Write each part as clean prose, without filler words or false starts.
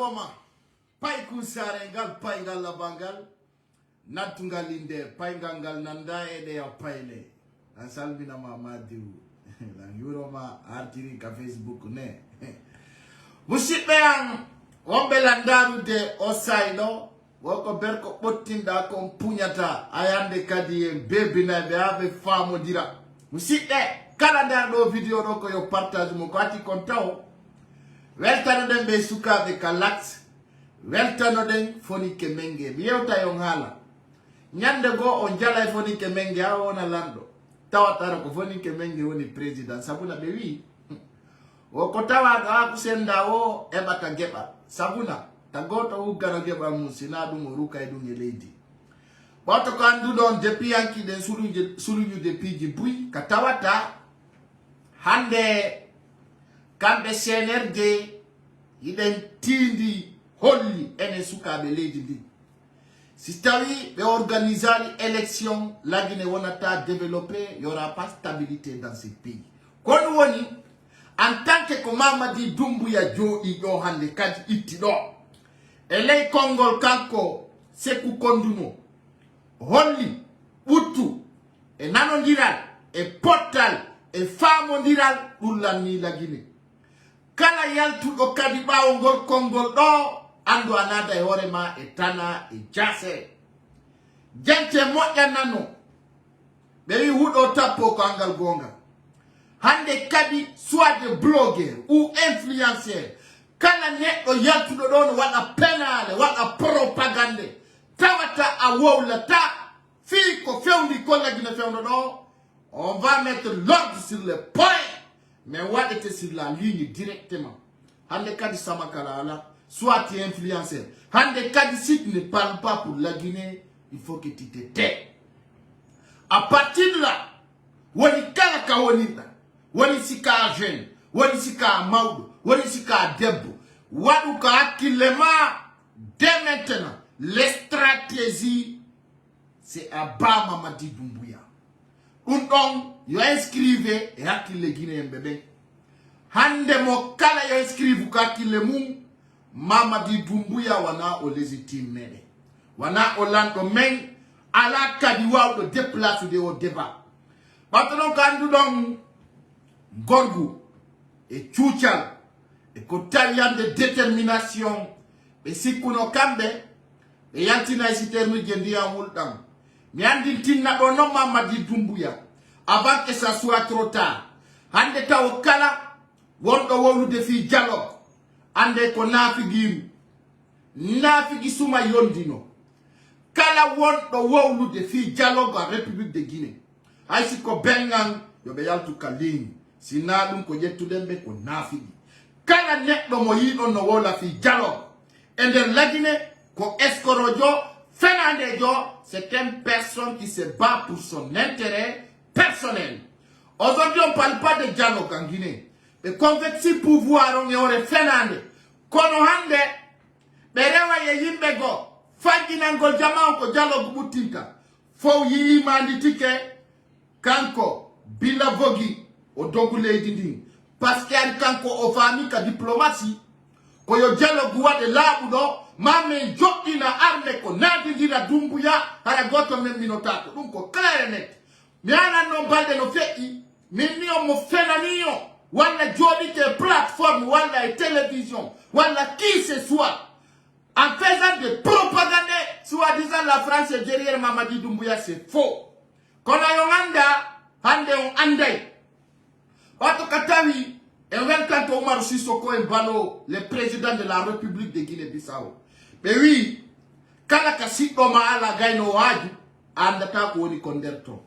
Roma, pai kusarengal pai galabangal, natungal inde pai gangal nanda ede ya paile. Ansalbina mama diu. Lang Roma artiri ka Facebook ne. Musipe yang wambelandaru de osaino, wako berko potinda kon punyata ayande kadiye baby na be ave famo dira. Musipe kala do video do ko yo partage mo ko ati kontao. Weltano den be suka be kalat. Weltano den foni kemenge. Miyota yonghala. Nyande go on jala foni kemenge awona lando. Tawatara ko foni kemenge woni president. Sabuna be wi. Wokotawa ga kusenda o ebata geba. Sabuna tagoto ugara geba musina du moruka edu ngeledi. Wato kandu don depi yanki den surunyu depi jibui katawata hande kambe CNRD iden tindi holli ene suka be lady di. Si be organiser l'élection la Guinée wonata développer, il y aura pas stabilité dans ce pays. Kon woni en tant que Mamadi Doumbouya Jo ido hande kadi itido. Elei Kongol kanko seku konduno. Holli utu e nanondiral e portal e famondiral ulani la Guinée. Kala yaltu do kadiba ongol Kongol do ando anada e horema e tana e jase. Gente moja nano. Bewi hudo tapo ko angal gonga. Hande kadi soit de blogueur ou influenceur. Kala neto yaltu do don wala penale, wala propagande. Tawata awowla ta. Fiko feundi kolla gina feundo do. On va mettre l'ordre sur le point. Mais what était sur la ligne directement. Hande kadi samakala ala. Soit tu es influenceur. Hande kadi si tu ne parles pas pour la Guinée, il faut que tu te tais. À partir de là, wani kala ka wani la. Wani sika jeune, wani sika maudo, wani sika debo. Wadu ka akilema dès maintenant. Les stratégies, c'est à Mamadi Doumbouya. Donc, yo inscrivez et akile Guinée bébé. Hande mo kala yo inscrive ka akile mou. Mamadi Doumbouya wana o légitime mene. Wana o lando men ala kadiwa o déplace de au débat. Maintenant quand nous donc Gorgou et Tchouchal et Kotalian de détermination et Sikuno Kambe et Yantina Isitermi Gendi Amultam. Mais Andin Tinna no Mamadi Doumbouya avant que ça soit trop tard. Hande ta okala wondo wolu defi dialogue. Ande ko nafigi suma yondino. Kala wondo wolu defi dialogue en République de Guinée. Aisi ko bengang yobe yaltu kalini. Sinadum ko yetu dembe ko nafigi. Kala netdo mo yido no wola fi dialogue. Ende la Guinée ko Eskorojo Fernandejo, c'est une personne qui se bat pour son intérêt personnel. Aujourd'hui on parle pas de dialogue en Guinée. Le convexi pouvoir on yore Fernande. Kono hande berewa ye yimbego fagina ngol jama ko dialogue butinka. Fo yi manditike kanko bila vogi o dogule dindi. Parce que kanko o fami ka diplomatie ko yo dialogue wade labudo mame jokina arme ko nadindira Doumbouya hara goto men minotato. Dum ko clair net. Mi ana no balde no feki minio mo fenanio. Wala jodi te plateforme, wala télévision, wala qui ce soit, en faisant des propagandes, soi-disant la France est derrière Mamadi Doumbouya, c'est faux. Kona yonganda, hande on andai. Wato katawi, et welkanto Omar Sissoko Embalo, le président de la République de Guinée-Bissau. Mais oui, kala kasito maala gaino waju, andata ko woni konderto.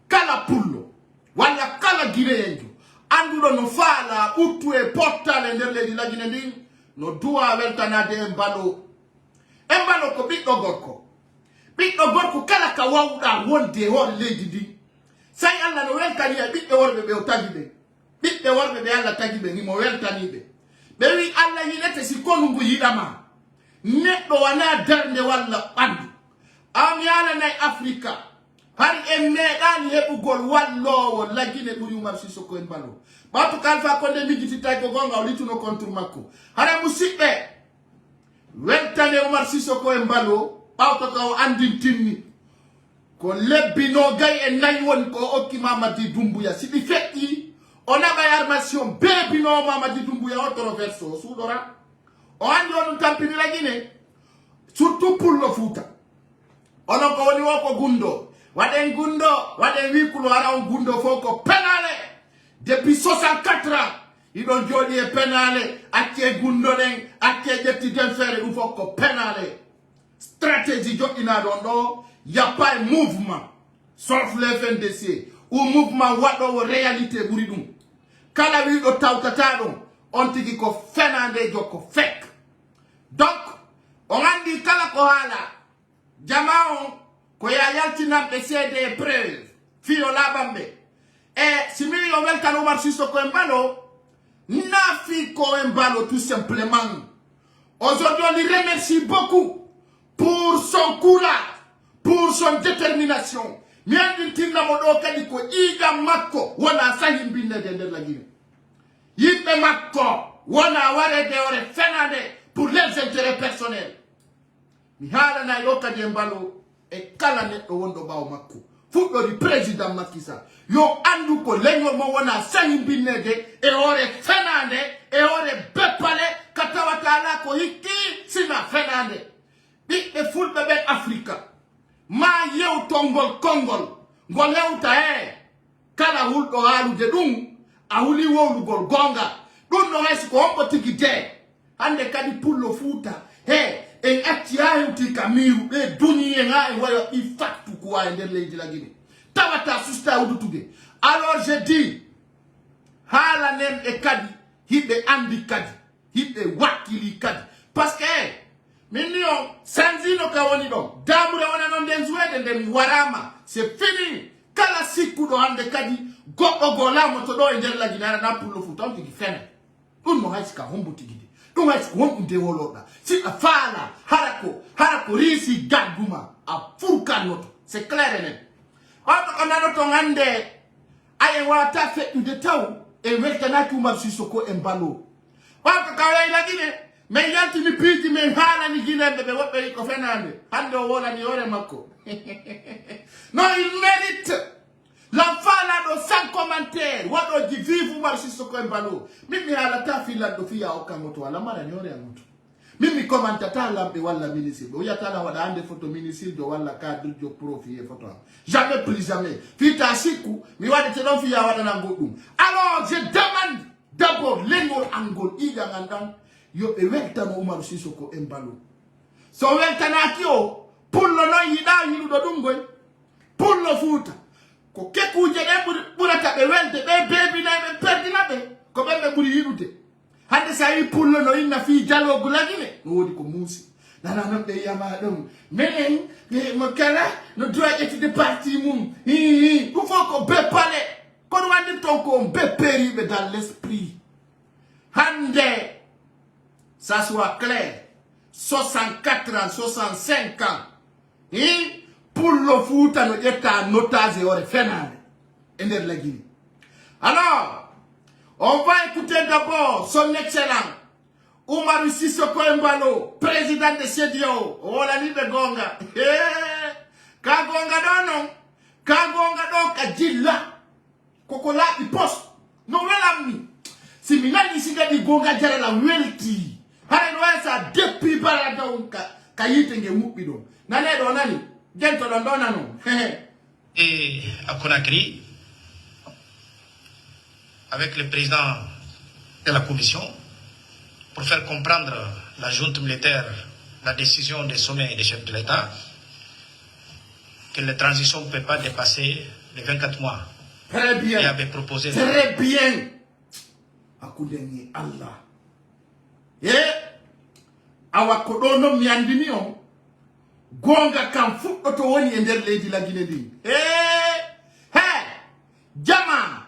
Kala pullo, wala kala Guinée. Andulo no fala utwe portal enderle di la Guinée no dua weltana de embalo ko bitdo gorko kala ka wawda wonde hor lady di say alla no weltani e bitdo worbe be o tagibe bitbe worbe be alla tagibe ni mo weltani be wi alla yilete si konungu yidama neddo wana darnde walla bandu am yala nay Afrika hari emmeɗani heɓugol wallowo la Guinée ɓuri Umar Sissoko Embalo. Batu Alpha Condé mijiti tay ko gonga o lituno contre makko. Hara musidɓe weltane Omar Sissoko Embalo ɓawto ko andintinni ko lebbino gay e nayi woni ko okki Mamadi Doumbouya siɗi feƴƴi o naɓa armation beebino Mamadi Doumbouya o troverse o suuɗora o andi oɗum tampinira Guinée surtout Pullo Fouta onon ko woni o ko gundo waɗen wikulo ara on gundo fof ko penale depuis 64 ans iɗon jooɗi e penale acce gundo ɗen acce ƴetti den feere ɗum fof ko penale stratégie joɗɗinaɗon ɗo y a pas un mouvement sauf le FNDC ou mouvement waɗowo réalité ɓuri ɗum kala wiɗo tawtata ɗon on tigi ko fenandejo ko fek donc on andi kala ko haala jama on ko ya yaltinamɓe seede e preuve fiyo laɓamɓe e simi yo weltan Omar Sissoko Embalo Nafiko Embalo tout simplement aujourd'hui on lui remercie beaucoup pour son courage pour son détermination mi andintinamo ɗo kadi ko iga makko wona sahi binnede nder la Guinée yimɓe makko wona warede ore fenade pour leurs intérêts personnels mi haalanay ɗo kadi Embalo e kala neɗɗo wonɗo ɓawo makko fuɗɗori président Macky Sall yo andu ko leñol mo wona sahi binnede e ore fenade e ore beppale ka tawata ala ko hikki sina fenade ɓiɓɓe fulɓe ɓen Afrika ma yewtongol kongol ngol hewta e kala hulɗo haalude ɗum a huli wowlugol gonga ɗum no haysi ko homɓo tigi de hande kadi Pullo Fouta en acci ha hewti ka miiru ɓe duñi en ha en waɗa i faktu ko wawi nder leydi la Guinée tawata susta wudutude alors je dis haala nen e kadi hiɓe andi kadi hiɓe wakkili kadi par ce que min ni on sanzino ka woni ɗon damure wona noon nden suwede nden warama c'est fini kala sikkuɗo hande kadi goɗɗo golamo to ɗo e nder la Guinée na Pullo Fouta on tigi fene ɗum no haysi ka hombo tigi de ɗum haysi ko wonɗum de woloɗa siɗa faala hara ko riisi gadduma a furkannoto c'est clair enen oɗo ko nanoton hande ayen wawata feƴƴude taw e weltanaki Omar Sissoko Embalo oɗo kaway la Guinée mais yaltini piiji men haalani Guinéɓe ɓe woɓɓe ko fenande hande o wolani hoore makko non il mérite l'enfant là ɗo sans commentaire waɗoji vive Omar Sissoko Embalo min mi haalata fillanɗo fiya okkango to walla marani hoore amoto min mi commentata lamɓe walla ministre ɓe wiyatala waɗa hande photo ministre jo walla cadre jo profit e photo am jamais plus jamais fita sikku mi waɗete ɗon fiya waɗana goɗɗum alors je demande d'abord leñol angol iga gandan yo ɓe weltano Omar Sissoko Embalo so weltanaki o Pullo noon yiɗa yiɗuɗo ɗum goy Pullo Fouta ko kekkuje ɗe ɓurata ɓe welde ɓe beebinayi ɓe perdina ɓe ko ɓen ɓe ɓuri yiɗude hande sa yi Pullo no inna fi jalogu la Guinée no wodi ko muusi nana noon ɓe yiyama ɗum minen mo kala no droit ƴettude parti mum ɗum fof ko beppale kono wandi ton ko on bepperiɓe dans l'esprit hande ça soit clair 64 ans 65 ans Pullo Fouta no ƴetta notage e ore fenade e nder la Guinée alors on va écouter d'abord son excellent Omar Sissoko Embalo président de CEDEAO o wolaniɓe gonga ka gonga ɗo non ka gonga ɗo ka jilla koko laaɓi poste no welammi si mi nani sigadi gonga jarala welti hare no wawi sa depuis bara dow ka yite nge muɓɓi ɗo nane ɗo nani jento ɗon ɗo nano et à Conakry avec le président de la commission pour faire comprendre la junte militaire la décision des sommets des chefs de l'État que la transition ne peut pas dépasser les 24 mois. Très bien. Et avait proposé... Très bien. Akudeni Allah. Awa kodono miandini on. Gonga kam fuɗɗoto woni e nder leydi la Guinée ɗi. Jama.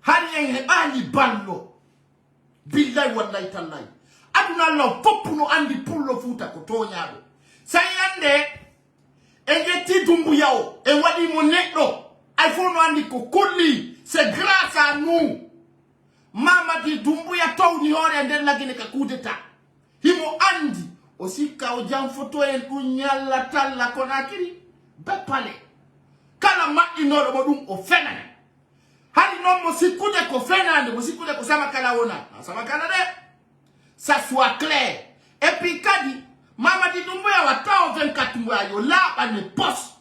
Hari en heɓani ballo. Billahi wallahi tallahi. Aduna law foppu no andi Pullo Fouta ko toñaɗo. Sa yande e ƴetti Doumbouya o e waɗimo neɗɗo. Ay fof no andi ko kolli. C'est grâce à nous. Mamadi Doumbouya tawni hoore e nder la Guinée ka coup d'état. himo andi osika ojam photo en unyalla talla Conakry bepale kala ma inoro modum o fena hali non mo sikude ko fena mo sikude ko sama kala wona sama kala de ça soit clair et puis kadi Mamadi Doumbouya wata 24 mois yo là à ne poste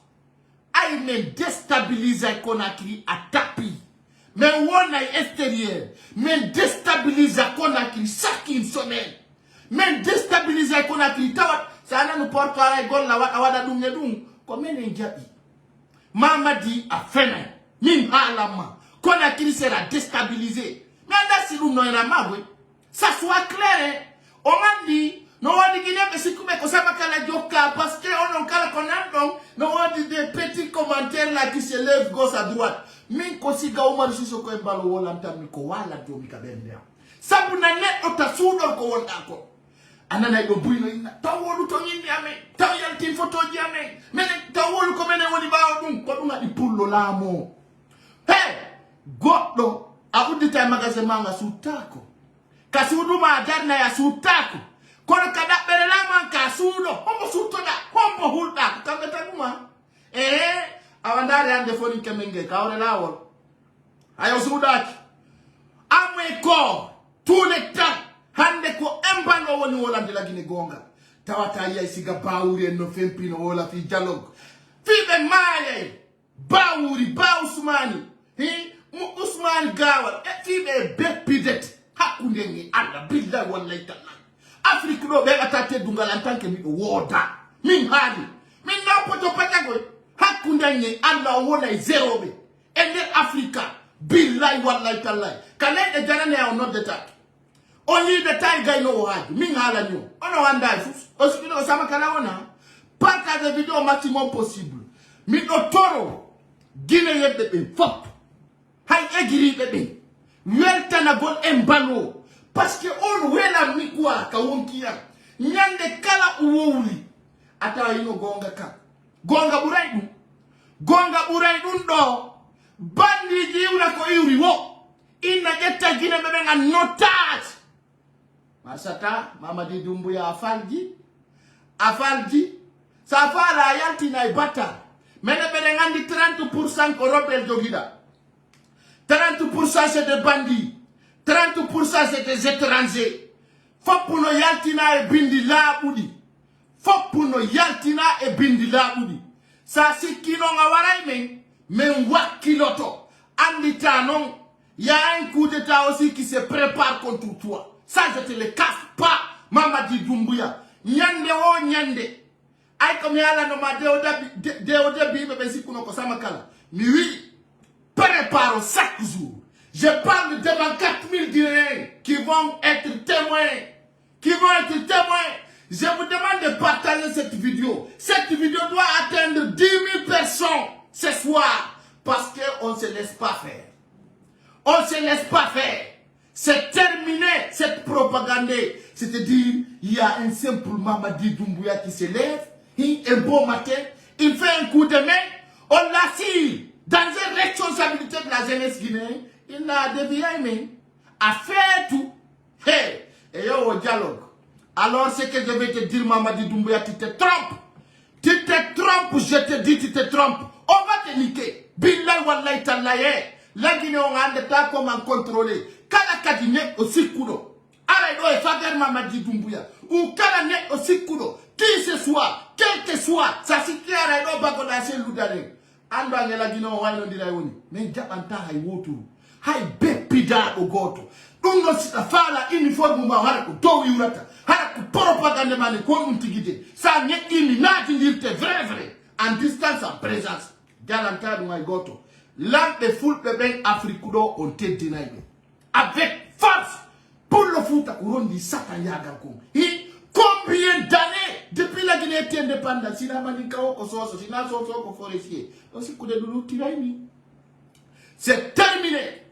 ay me déstabiliser Conakry à tapi mais wona extérieur mais déstabiliser Conakry chaque semaine mais déstabiliser Conakry tawat ça nous porte à gol la wada dunge dung comme en jabi Mamadi a fena min halama Conakry sera déstabilisé mais là si nous non mabwe ça soit clair on a dit no wadi guiné si kume ko sama kala joka parce que on kala konandon no wadi des petits commentaires là qui se lèvent gauche à droite min ko siga Omar Sissoko Embalo wala mtammi ko wala do mi kabende sabu na net otasudo ko wonda ko anana do buino ina tawolu to nyindi ame tawyal tin photo ji ame mene tawolu ko mene woni bawo dum ko dum adi pullo lamo hey goddo a udita magasin manga sutako kasuduma darna ya sutako kono kada berela man kasudo hombo sutoda hombo hulda kangata kuma awandare ande foni kemenge kawre lawol ayo sudaki amwe ko tous les temps hande ko embano woni wala de la Guinée gonga tawata ya isiga bawuri no fempino wala fi dialogue fi be maye bawuri ba Usmani Usmani gawal fi be bepidet hakunde ni alla billahi wallahi ta'ala Afrique no be atate dungal en tant que mi woda min hani min no poto patago hakunda ni alla wona zero be ende Africa billahi wallahi tallahi kale de janane on not de tak only the time guy no hard min hala ni ono wanda sus ospino sama kala wona partage de vidéo maximum possible mi do toro Guinée yebbe be fop hay egiri be welta na gol embalo parce que on wela mikwa ka wonkia nyande kala uwuli ata ino gonga ka gonga buraidu ndo bandi jiuna ko yuri wo ina jetta gine bebe nga notat masata Mamadi Doumbouya afalji safara yanti na ibata mene bebe ngandi 30% ko rebel jogida 30% c'est des bandits 30% c'est des étrangers. Faut pour nos yaltina et bindi la boudi. Faut pour nos yaltina et bindi la boudi. Ça c'est qui n'ont awarai mais wak kiloto. Andita non, y a un coup d'état aussi qui se prépare contre toi. Ça je te le casse pas, Mamadi Doumbouya. Nyande o nyande. Aïe comme yala no ma de bibe besi kuno kosama kala. Mais oui, prépare chaque jour. Je parle devant 4000 Guinéens qui vont être témoins. Je vous demande de partager cette vidéo. Cette vidéo doit atteindre 10 000 personnes ce soir. Parce qu'on ne se laisse pas faire. On ne se laisse pas faire. C'est terminé cette propagande. C'est-à-dire, il y a un simple Mamadi Doumbouya qui se lève. Un beau matin, il fait un coup de main. On l'assire dans une responsabilité de la jeunesse guinéenne. Il n'a dévié, mais a fait tout. Hey, et yo au dialogue. Alors, ce que je vais te dire, Mamadi Doumbouya, tu te trompes. Tu te trompes, je te dis, tu te trompes. On va te niquer. Billahi wallahi tallahi. La Guinée, on a pas comment contrôler. Kala kadine aussi kudo. Arrête et faire Mamadi Doumbouya. Ou kala ne aussi kudo. Qui ce soit, quel que soit, ça s'y qui arrête au bagoda c'est l'oudane. Ando la Guinée, on va le dire. Mais j'apprends à y woturu. Hay bepida ogoto dungo sita fala uniforme ma hara ko to yurata hara ko propagande mane ko dum tigide sa nyekini nati dirte vrai en distance en présence galanta dum ay goto lambe fulbe ben afrikudo on teddi naybe avec force pour le foot urondi satan yaga ko combien d'années depuis la Guinée était indépendante sina maninka ko soso sina soso ko forestier aussi ko de dulu tiraini c'est terminé.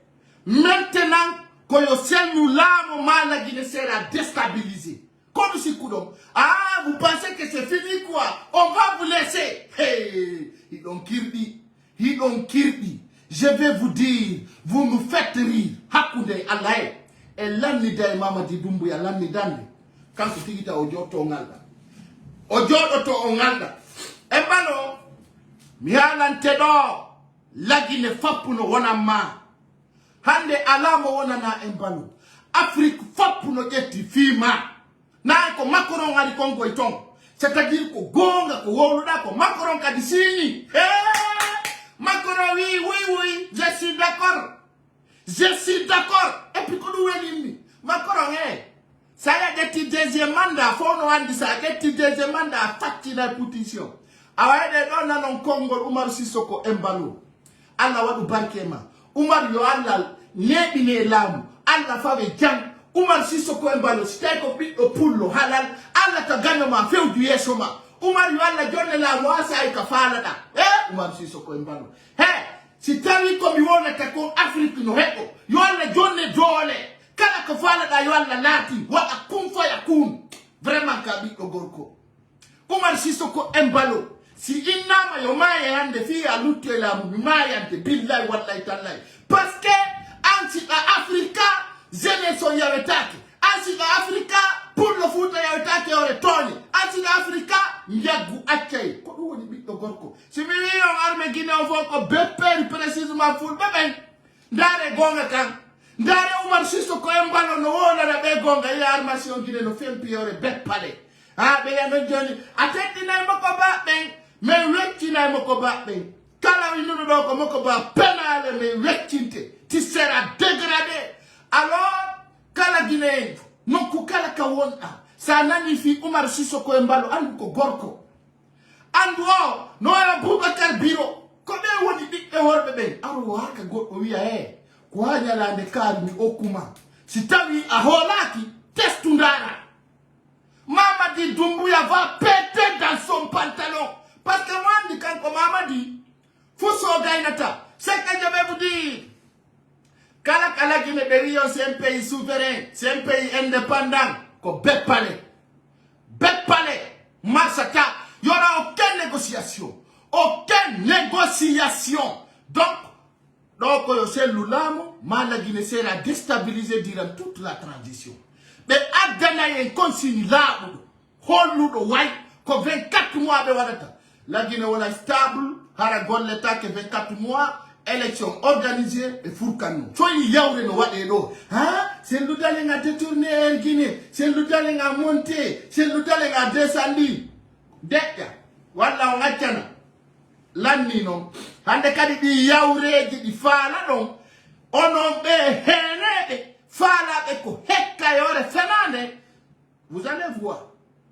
Maintenant, quand le ciel nous l'a, la Guinée sera déstabilisée. Comme si Koudom. Ah, vous pensez que c'est fini quoi? On va vous laisser. Hey, ils ont kirdi. Je vais vous dire, vous nous faites rire. Hakoude, Allah. Et l'année Mamadi Doumbouya, l'année d'année. kanko tigita o jotto ngalda o jodoto o ngalda e balo mi halante do lagine fappuno wonamma hande alamo wonana e balo Afrique fappuno jetti fima na ko Macron ngari kongo e ton c'est-à-dire ko gonga ko woluda ko Macron kadi sini Macron oui je suis d'accord et puis ko duweni Macron ça y a des deuxième mandat faut no andi ça des deuxième mandat fatti la pétition awade do nanon Congo Umar Sissoko Embalo Allah wadu barkema Umar yo Allah nebine lamu Allah fawe jang Umar Sissoko Embalo stay ko biddo pullo halal Allah ta ganno ma fewdu yeso ma Umar yo Allah jonne la mo asa ay ka fala da Umar Sissoko Embalo si tawi ko mi wonata ko Afrique no heko yo Allah jonne dole kala ko fala da yo Allah lati wa akum fa yakun vraiment ka biddo gorko Umar Sissoko Embalo si innama yo maye hande fi alutte la mu mayante billahi wallahi tallahi parce que anti Africa zene so yawetake anti Africa pour le foot yawetake ore toni anti Africa nyagu akay ko do woni biddo gorko si mi wi on arme Guinée o foko bepperi précisément ful beben ndare gonga kan ndare Umar Sissoko Embalo no wona na be gonga ya armation Guinée no fempi ore beppale be ya no joni atendi na mako ba ben me wettina mako ba ben kala wi nudo do ko mako ba penale me wettinte ti sera dégradé alors kala Guinée non ko kala ka wonda sa nani fi Umar Sissoko Embalo andu ko gorko andu o no ala Boubacar Biro ko be woni bidde worbe ben aro haka goddo wiya ko hanyala de kalmi okuma si tawi a holaki testu ndara Mamadi Doumbouya va péter dans son pantalon. Parce que moi, je dis quand Mamadi, faut s'organiser. C'est que je vais vous dire. Kala Guinée-Bério, c'est un pays souverain, c'est un pays indépendant. Comme Bepale. Marsaka, il n'y aura aucune négociation. Donc, c'est l'Oulamo, la Guinée sera déstabilisée durant toute la transition. Mais Adana y consigne là, Holudo White, que 24 mois de Wadata. La Guinée est stable, Haragol l'État que 24 mois, élection organisée et Fourcano. Soyez yaouré no Wadeno. Hein? C'est le Daling à détourner en Guinée, c'est le Daling à monter, c'est le Daling à descendre. Deka, Walla on a tana. L'année non. Hande kadi di yaouré di fala non. On be hene. Vous allez voir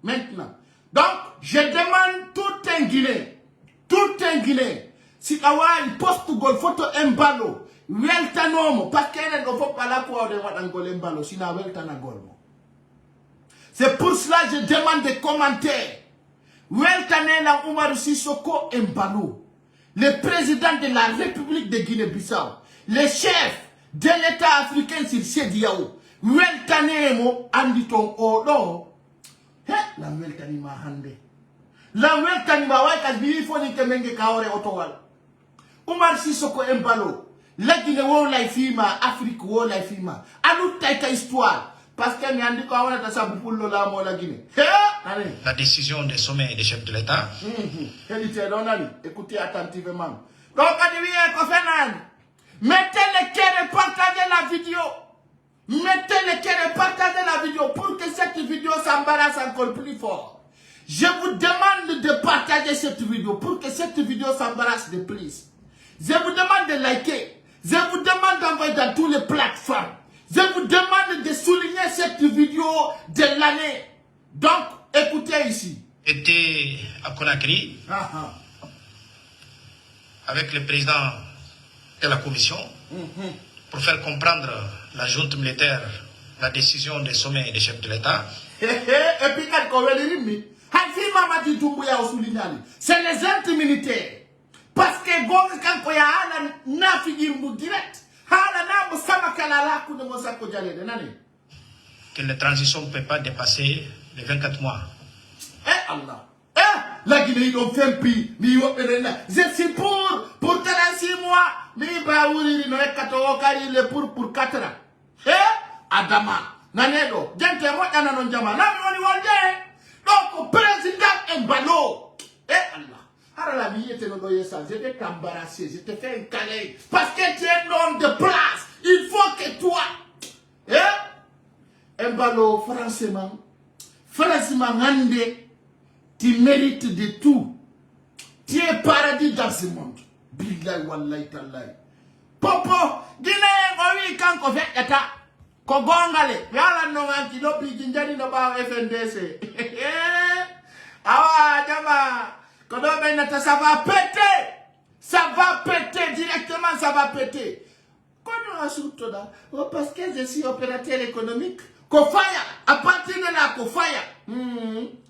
maintenant. Donc, je demande tout un Guinéen, si il poste gol photo Embalo, weltanomo, parce qu'elle ne faut pas la pour de Wadangol Embalo, sinon weltanagolmo. C'est pour cela que je demande des commentaires. Weltanela Umar Sissoko Embalo, le président de la République de Guinée-Bissau, le chef de l'État africain sur Sediao, weltanemo anditon odo, la weltanima hande. La weltanima waikas bifoni kemenge kaore otowal. Umar Sissoko Embalo, la Guinée wo la fima, Afrique wo la fima. Anou taika histoire. Parce que nyandi ko wana ta sabu pullo la mo la Guinée. La décision des sommets des chefs de l'État. Écoutez attentivement. Donc, mettez le cœur et partagez la vidéo. Mettez le cœur et partagez la vidéo pour que cette vidéo s'embarrasse encore plus fort. Je vous demande de partager cette vidéo pour que cette vidéo s'embarrasse de plus. Je vous demande de liker. Je vous demande d'envoyer dans toutes les plateformes. Je vous demande de souligner cette vidéo de l'année. Donc, écoutez ici. J'étais à Conakry avec le président de la commission pour faire comprendre la junte militaire, la décision des sommets des chefs de l'État. Et puis, c'est les entes militaires. Parce que que la transition ne peut pas dépasser les 24 mois. Eh Allah! La Guinée, ils ont fait un pays. Je suis pour 36 mois. Mais pour 4 ans. Eh? Adama. nanedo gente moja na nonjama nami woni wonde donc président Embalo Allah ara la vie était no doyesa j'étais embarrassé j'étais fait un câlin parce que tu es un homme de place il faut que toi Embalo franchement Ngande tu mérites de tout tu es paradis dans ce monde billahi wallahi tallahi popo gine ngowi kanko fekkata ko gongale yala no nganti do bi jinjani no ba FNDC awa jama ko do ben nata ça va péter directement ça va péter kono asuto da parce que je suis opérateur économique ko fire à partir de là ko fire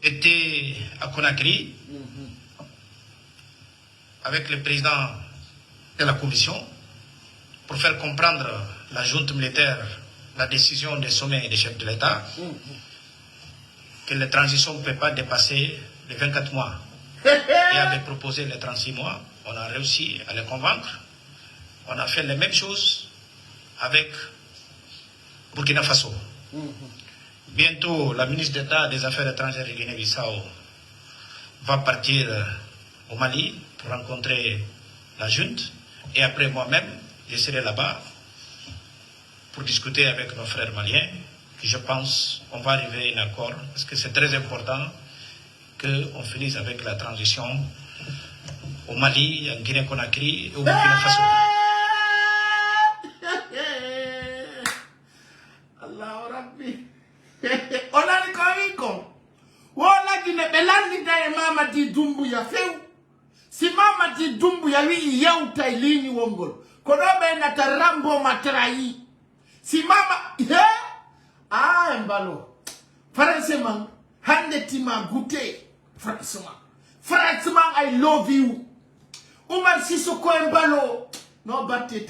était à Conakry avec le président de la commission pour faire comprendre la junte militaire la décision des sommets des chefs de l'État que la transition ne peut pas dépasser les 24 mois et avait proposé les 36 mois. On a réussi à les convaincre. On a fait les mêmes choses avec Burkina Faso. Bientôt, la ministre d'État des Affaires étrangères de Guinée-Bissau va partir au Mali pour rencontrer la junte. Et après moi-même, je serai là-bas pour discuter avec nos frères maliens. Je pense qu'on va arriver à un accord parce que c'est très important qu'on finisse avec la transition au Mali, en Guinée-Conakry et au Burkina Faso. Allah Rabbi. On a le convico. Wala Guinée, belandi d'ailleurs Mamadi Doumbouya feu. Si Mamadi Doumbouya lui yau tailini wongol. Konobe na tarambo matrahi. Si mama Embalo. Franchement, hande tima goûté. Franchement, I love you. Umar Sissoko Embalo. No batti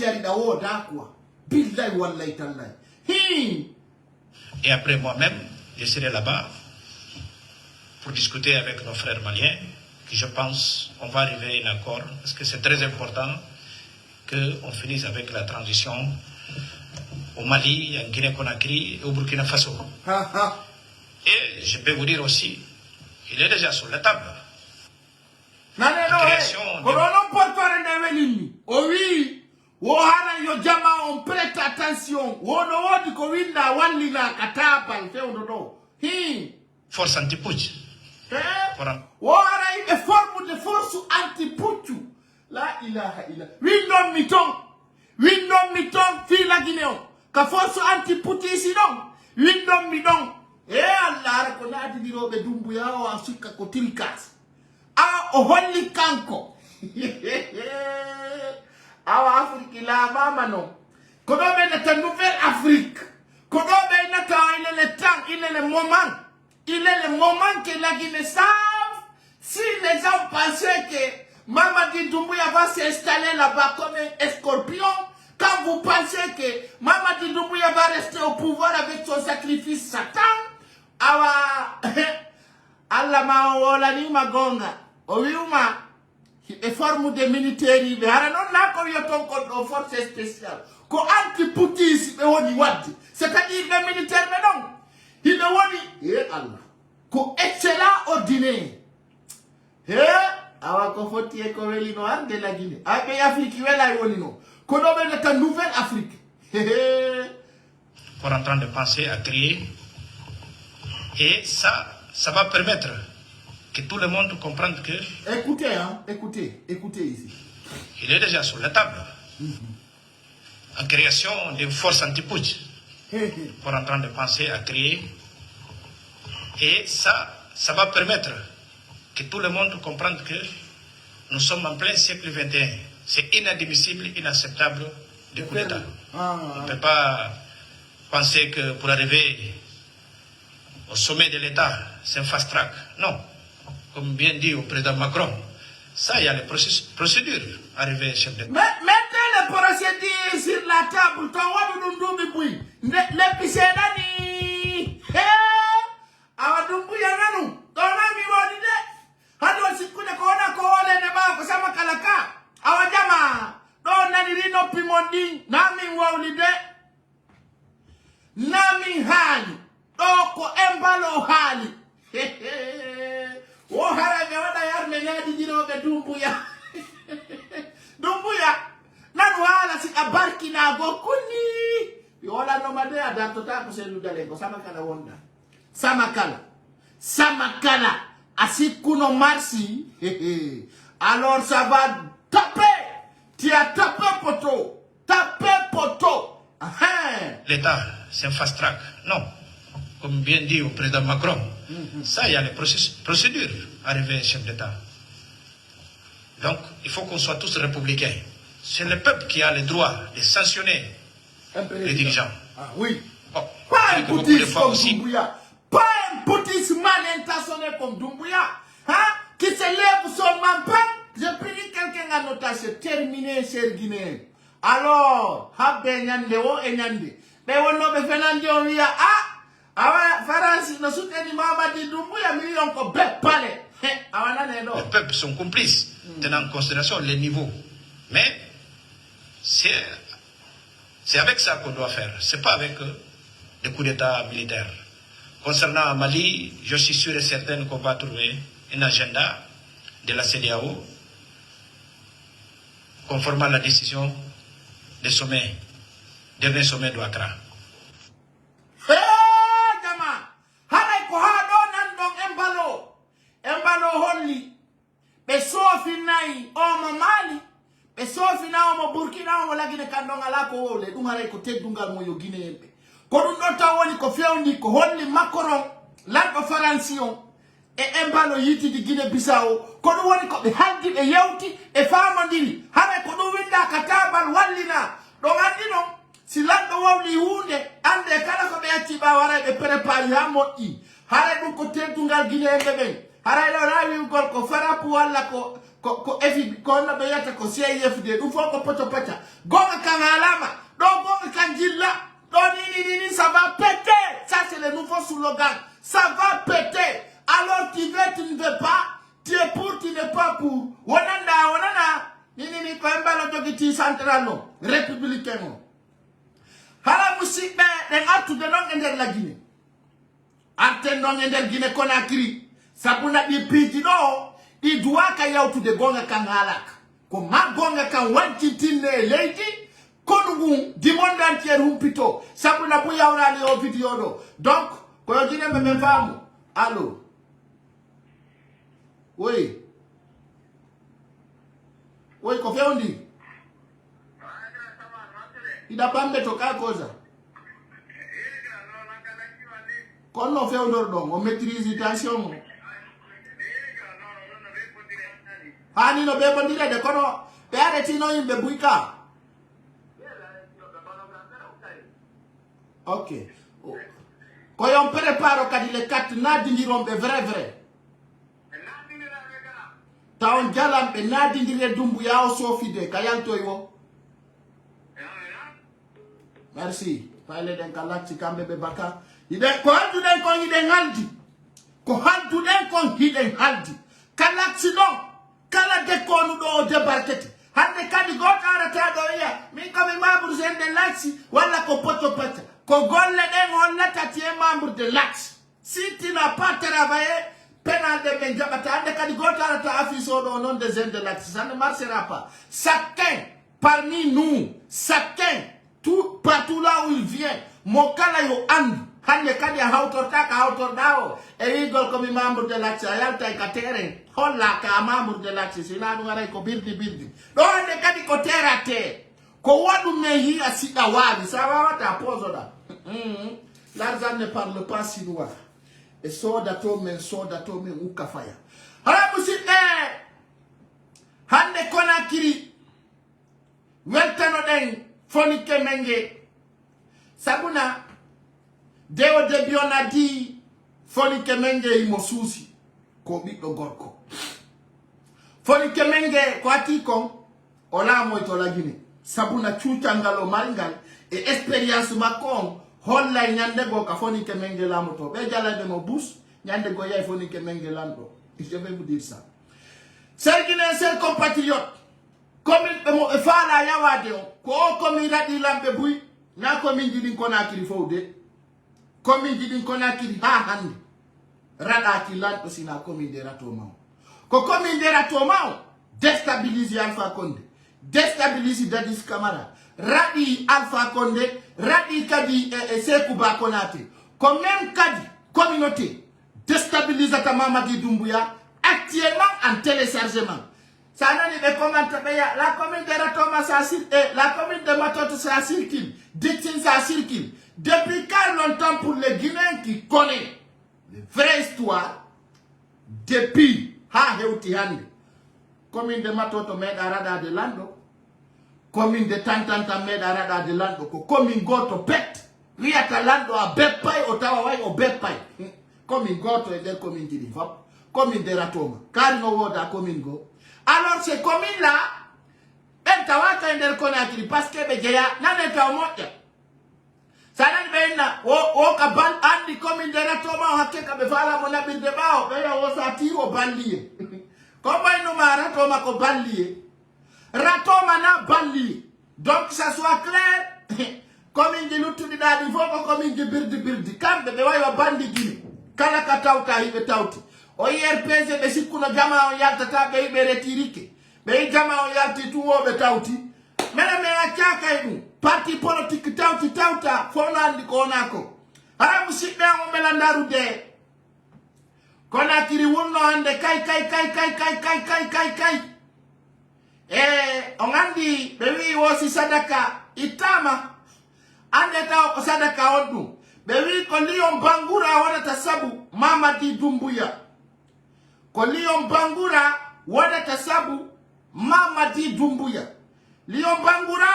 arida woda quoi. Billahi wallahi tallahi. Et après moi-même, je serai là-bas pour discuter avec nos frères maliens. Je pense qu'on va arriver à un accord parce que c'est très important qu'on finisse avec la transition au Mali, en Guinée-Conakry et au Burkina Faso. Et je peux vous dire aussi, il est déjà sur la table. Oui, on prête attention. Force anti-putsch. Forme de force anti-putsch. La ilaha illa. Windom miton fila Guinéon. Ka force anti-putsch ici non. Windom miton. Allah ko naati dirobe Dumbuya o asika ko tirikas. O holli kanko. Awa Afrique la mama non. Kodo be na nouvelle Afrique. Kodo be na il est le temps, il est le moment. Il est le moment que la Guinée savent. Si les gens pensaient que Mamadi Doumbouya va s'installer là-bas comme un escorpion, quand vous pensez que Mamadi Doumbouya va rester au pouvoir avec son sacrifice Satan, awa Allah ma wolani magonga owiuma e forme de militaire be hara non la ko yoton ko force spéciale ko anti-poutis be woni wadde c'est-à-dire les militaires mais non il woni Allah ko excellent ordinaire awa ko foti e ko weli no arde la Guinée abe Afrique wela woni no ko do be la nouvelle Afrique pour en train de penser à créer. Et ça va permettre que tout le monde comprenne que... Écoutez ici. Il est déjà sur la table. En création d'une force anti-putsch. Pour en train de penser à créer. Et ça va permettre que tout le monde comprenne que nous sommes en plein siècle XXI. C'est inadmissible, inacceptable de coup d'État. On ne peut pas penser que pour arriver au sommet de l'État, c'est un fast track. Non. Comme bien dit au président Macron, ça, il y a les procédures arriver chef d'État. Mettez les procédures sur la table. Nami embalo hali o harabe wada yar me nyadi jirobe dumbuya dumbuya nan wala si abarki na go kuni yola no made adato ta ko selu dale ko sama kala wonda sama kala asikuno marsi alors ça va taper tu as tapé poteau L'État c'est un fast track non comme bien dit au président Macron ça il y a les procédures arriver chef d'État donc il faut qu'on soit tous républicains c'est le peuple qui a le droit de sanctionner les dirigeants. Ah oui. Oh, pas un poutiste comme Doumbouya. Pas un poutiste mal intentionné comme Doumbouya. Hein? Qui se lève son mampin. J'ai pris quelqu'un à notation. Terminé, cher Guinéen. Alors, Habbe Nyande o e Nyande. Mais on ne peut pas dire, ah, France, nous soutenons Mamadi Doumbouya, million ko bepale. Les peuples sont complices, tenant en considération les niveaux. Mais, c'est avec ça qu'on doit faire. C'est pas avec des coups d'État militaires. Concernant Mali, je suis sûr et certain qu'on va trouver un agenda de la CEDEAO conformément à la décision des sommets, dernier sommet de Accra. E sofi na mo Burkina mo lagi ne kandonga la ko le dungare ko teddungal mo yo Guinée be ko dum do tawoni ko fewndi ko holli Macron la ko Francion e embalo yiti di Guinée Bissau ko dum woni ko be haldi be yewti e famandiri habe ko dum winda katabal wallina do andi non si lando wawli hunde ande kala ko be acci ba wara be prépare ha moddi hare dum ko teddungal Guinée be ben hare do rawi gol ko farapu walla ko efi ko na be yata ko CIFD du fo ko poto pata gonga kan alama do gonga kan jilla do ni ça va péter ça c'est le nouveau slogan ça va péter alors tu veux tu ne veux pas tu es pour tu n'es pas pour wonana ni ko embalo jogiti central no républicain no hala musikbe den atu de non ender la Guinée arte non ender Guinée Conakry sabuna di piji do I doit ka yautu de gonga kan halaka. Ko ma gonga kan wanti tinne lady konugu dimonda entier humpito. Sabu na bu yaura li o video do. Donc, ko yo dine me famu. Allo. Oui. Oui, ko feundi. Ida pambe toka koza. Kono feundor do, o maîtrise tension. Hani no bebo ndile de kono peare tino imbe buika. Ok. Ko yon preparo kadi le kat nadi ndirombe vrai. Taon jalam be nadi ndire dumbu yao sofide kayanto yo. Merci. Pale den kalati kambe be baka. Ide ko handu den ko ide ngaldi. Ko handu den ko ide ngaldi. Kalati no. Kala de konu do debarketi hande kadi gotara ta do ya min ko mi membre de l'axe wala ko poto pata ko golle den on latati e membre de l'axe si tu n'as pas travaillé penal de benjabata hande kadi gotara ta affiso do non des de l'axe ça ne marchera pas chacun parmi nous chacun tout partout là où il vient mo kala yo and hande kadi hautortaka hautordao e igol ko mi membre de l'axe ayalta e katere holla ka membre de l'axe sina du ngare ko birdi do hande kadi ko terate ko wadu me hi asida wali sa wata pozoda l'argent ne parle pas chinois e soda to men ukafaya hala musite hande Conakry weltano den fonike menge sabuna Deo debiona di fonike menge imosusi ko biddo gorko fonike menge ko atiko ola mo to la Guinée sabuna chuchangalo maringal e experience makon holla nyande go ka fonike menge la moto be jala de mo bus nyande go yai fonike menge lando je vais vous dire ça sergine ser compatriote comme mo fala yawade ko mi radi lambe buy na ko min jidin Conakry fowde commune din Conakry ha hande rada ki lanto sina commune de Ratomao ko commune de Ratomao déstabiliser Alpha Condé déstabiliser Dadis Camara radi Alpha Condé radi kadi Sékou Ba Konaté ko même kadi communauté déstabiliser ta Mamadi Doumbouya actuellement en téléchargement. Ça n'a pas commenté. La commune de Ratoma, ça circule. La commune de Matoto, ça circule. Dixin, ça circule. Depuis quand longtemps pour les Guinéens qui connaissent les vraies histoires, depuis Heutihande, commune de Matoto, Medarada de Lando, commune de Tantanta, Medarada de Lando, commune Goto, Pet, Riata Lando, a Bepai, Ottawa, au Bepai, commune Goto et des communes qui vivent. Commune de Ratoma, car nous avons commune go. Alors ces communes-là, elles sont en Conakry parce que les gens n'ont pas de ça n'a pas au cabal, andi commune de Ratoma, on a quelque chose à mon habit de bao, mais on s'attire au banlier. Comment nous m'a Ratoma au banlier? Ratoma n'a banlier. Donc ça soit clair, commune de l'Outoudida, il faut commune de Birdi, quand de Bewayo bandi Guinée, Kalakatauta, il est out. O IRPC be sikuna jama o yalta ta be retirike be jama o yalti tuwo be tawti mena me akaka imu parti politique tawta fona andi ko nako ara musibbe o melandaru de Conakry wonno ande kai on andi be wi wosi sadaka itama ande taw ko sadaka ondu be wi ko lion bangura wala tasabu Mamadi Doumbouya ko Lion Bangura wada tasabu Mamadi Doumbouya Lion Bangura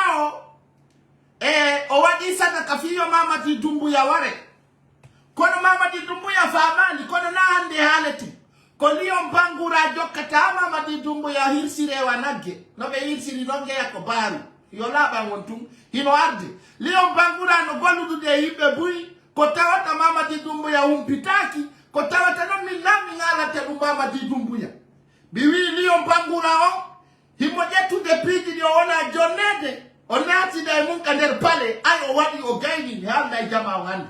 o wadi sana kafiyo Mamadi Doumbouya ware kono Mamadi Doumbouya famani kono na hande haleti ko Lion Bangura jokata Mamadi Doumbouya hirsire wanage no be hirsiri nonge yako baru yolaba wontum hino arde Lion Bangura no goludu de hibe bui ko tawata Mamadi Doumbouya umpitaki ko tawata no milami ngala te Mamadi Doumbouya biwi Lion Bangura o himojetu de pigi di ona jonede onati da munka nder pale ayo wadi o gaini ni handa jama wandi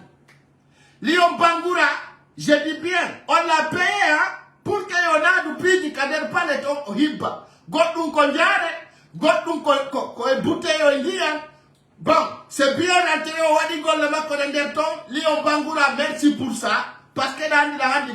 Lion Bangura je dis bien on l'a payé pour que on a du pigi kader pale to hibba godun ko njare godun ko e buteyo indian bon c'est bien rentré o wadi golle makko nder ton Lion Bangura merci pour ça. Parce que dans la radio,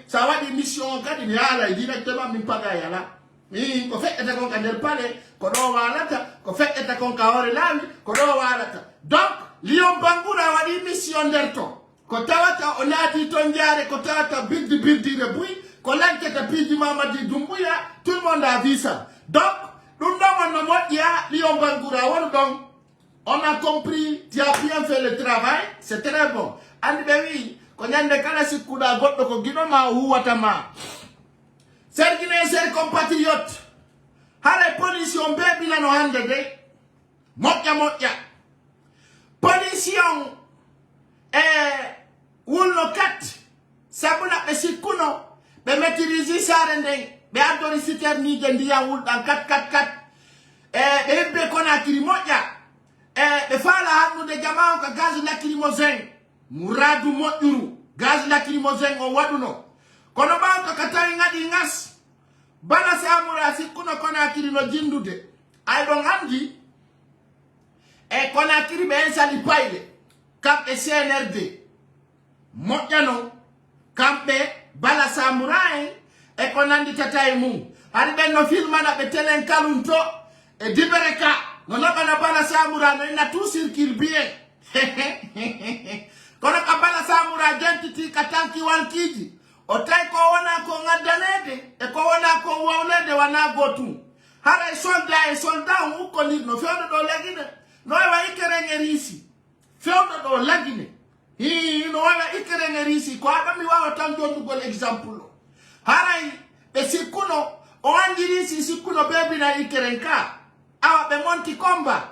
ça va des missions quand il y a directement min paga yala. Mi ko fait eta kon kandel pale ko do walata ko fait eta kon ka hore lawi ko do walata. Donc Lion Bangura wadi mission derto. Ko tawata onati to ndiare ko tawata bildi rebui ko lanketa piji Mamadi Doumbouya tout le monde a vu ça. Donc nous n'avons pas dit Lion Bangura won donc on a compris, tu as bien fait le travail, c'est très bon. And oui, quand on a kala sikuda goddo ko ginoma huwatama sergine ser compatriote hale pollution bebi na no hande de moja pollution wulno kat sabuna be sikuno be maîtriser sarende be adori siter ni de ndiya wul dan kat be Conakry moja be fala hanu de jamaa ka gaz lacrymogène Muradu Moduru, gaz lacrymogène o waduno. Kono ba to katari ngadi ngas. Bala samura sikuno Conakry no jindude. Ay don andi Conakry be ensali paile. Kampe CNRD. Mojano kampe bala samurai konandi tatai mu. Aribe no filma na betelen kalunto dibereka. No na bala samurai no ina tout circule bien. Kono kabala samura identity katanki wankiji otai ko wana ko ngadanede ko wana ko waulede wana gotu hara soldat uko ni no fiodo do lagine no wa ikerengerisi fiodo do lagine no wa ikerengerisi ko adami wa tanjo ndugol example hara sikuno o andirisi sikuno bebi na ikerenka awa be monti komba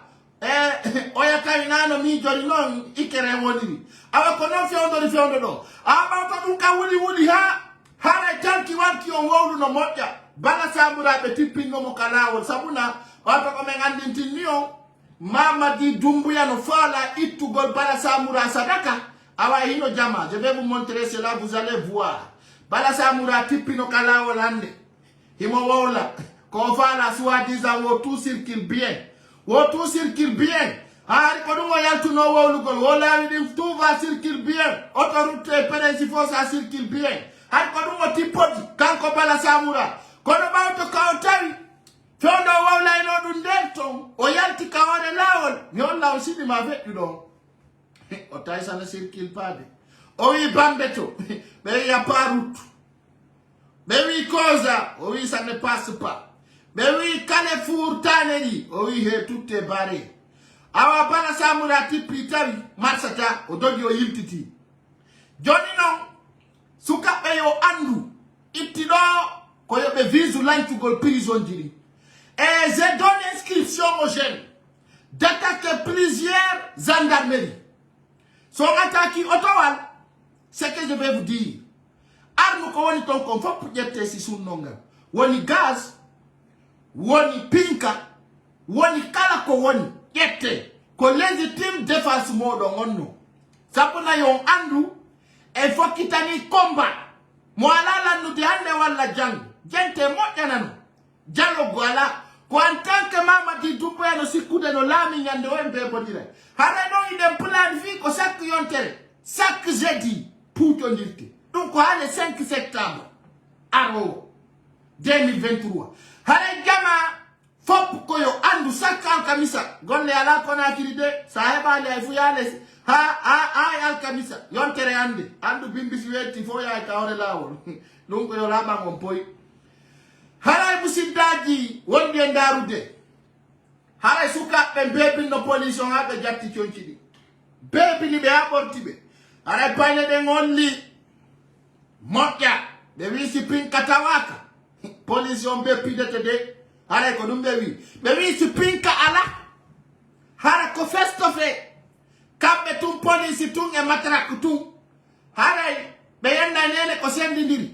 oya kainano mi jori non ikere woniri awa kono fiondo do aba to duka wuli ha hara tanki wanki on wolu no moja bala samura be tipingo mo kalawo sabuna wato ko men andinti niyo Mamadi Doumbouya no fala itugol bala samura sadaka Awa hino jama, je vais vous montrer cela, vous allez voir. Bala Samoura tipino kala Hollande. Himo wola. Qu'on fa la soi-disant wo tout circule bien. Wo tout circule bien. Hari kodumo yaltu no wo lugol. Wola tout va circule bien. Autoroute Pérénsifo ça circule bien. Hari kodumo tipodi. Kanko Bala Samoura. Kono bauto kaotari. Fondo wola ino dundelton. O yalti kawade lawol. Nyon la aussi di ma fait do. Otai ça ne circule pas. Oui, Bambeto. Mais il n'y a pas route. Mais oui, Koza. Oui, ça ne passe pas. Mais oui, Carrefour Taneri. Oui, tout est barré. Awa Bala Samoura tipitari. Marsata. Odogi o yiltiti. Johnny non. Suka peyo andu. Itido. Koyobe visu lanchugol prison jiri. Et j'ai donné inscription aux jeunes d'attaquer plusieurs gendarmeries. Son attaque Ottawa. C'est que je vais vous dire. Arme ko woni ton kon fop jette si sun nonga. Woni gaz, woni pinka, woni kala ko woni jette ko légitime défense modo ngonno. Sapona yon andu e fokitani combat. Mo ala nu di hande wala jang. Gente mo janano. Jalo gwala ko en tant que mama di dupo no sikude no lami nyande wembe bodire. Hare no ide plan fi ko sak yontere. Sak jeudi pour ton dirte. Donc, le 5 septembre, aro 2023. Hare Gama, fop koyo andu sakal kamisa. Gonle ala kona kiride, saheba le fuyale. Al kamisa. Yontere ande. Andu bimbisi weti foya kaore lawol. Donc, yo laba ngompoi. Hare busidaji, wonde ndarude. Hare suka bebi no police on abe jatti chonchidi. Bebi ni be abortibe. Hare paine de ngoli. Mokia, de wisi pin katawaka. Police on be pidete de. Hare ko dumbe wi. Be wisi pin ka ala. Hare ko festofe. Kabe tum police tung e matrak tung. Hare be yanda nene ko sendi ndiri.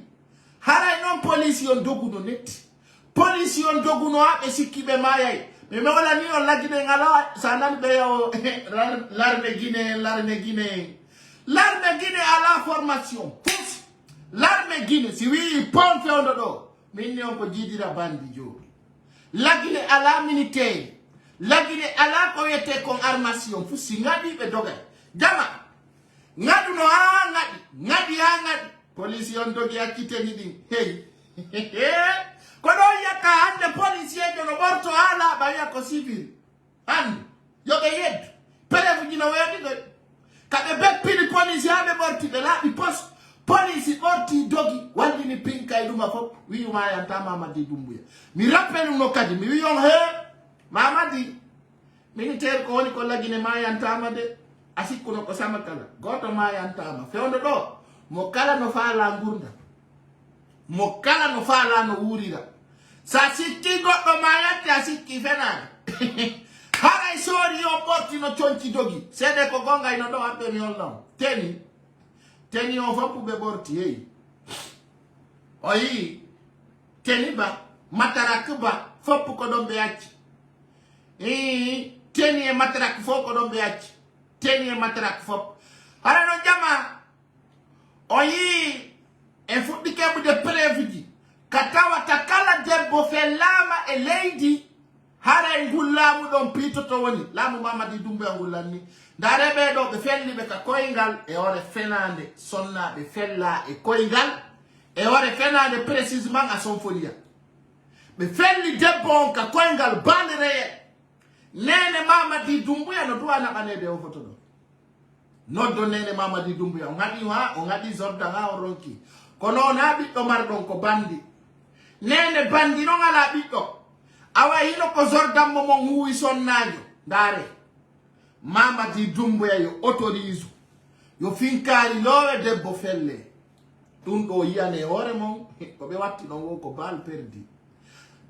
Hare non police on dogu no net. Police on dogu no abe sikibe mayai. Me wala ni on lagine ngala sanan be yo l'armée guinéenne, l'armée guinéenne. L'armée guinéenne à la formation. L'armée Guinée, si oui, pompe on dodo. Mais nous on dit la bande jo. La Guinée à la militaire. La Guinée à la coyete con armation. Fu singadi be doga. Jama. Ngadu no ngadi. Police on dogi akite ni hey. Kodo yaka ande policier de no borto ala ba yako civil. And yo be yed. Pere fu jino wedi go. Ka be bek pili policier be borti de la bi poste. Police orti dogi wandi ni pinka iluma fop wi ma yanta Mamadi Doumbouya mi rappel no kadi mi wi on he Mamadi militaire ko woni ko lagine ma yanta ma de asikko no ko sama kala goto ma yanta ma fewndo do mo kala no faala ngurda mo kala no faala no wurira sa sikki goddo ma yatti asikki fenana hara sori o porti no chonchi dogi sede ko gonga ino do abbe mi on Teni on va pour beborti. Oyi. Teni ba. Matarakuba. Fop pour kodon beachi. Teni e matarak fop kodon beachi. Teni e matarak fop. Hara no jama. Oyi. En fop di kebu de previdi. Katawa takala debbo fe lama e lady. Hara ngulamu don pito to woni. Lamu Mamadi Doumbouya ngulani. Darebe do be felli be ka koyngal e ore fenande sonna be fella e koyngal e ore fenande précisément à son folia. Be felli debbo ka koyngal bandere nene Mamadi Doumbouya no duana kanede o foto do. No do nene Mamadi Doumbouya on ngadi zorda nga ronki. Kono na bi do mar don ko bandi. Nene bandi no ngala bi do. Awa hino ko zorda mo ngui sonnajo dare. Mamadi Doumbouya yo autorise yo finkari lowe debbo felle dum do yane hore mon ko be watti non wo ko bal perdi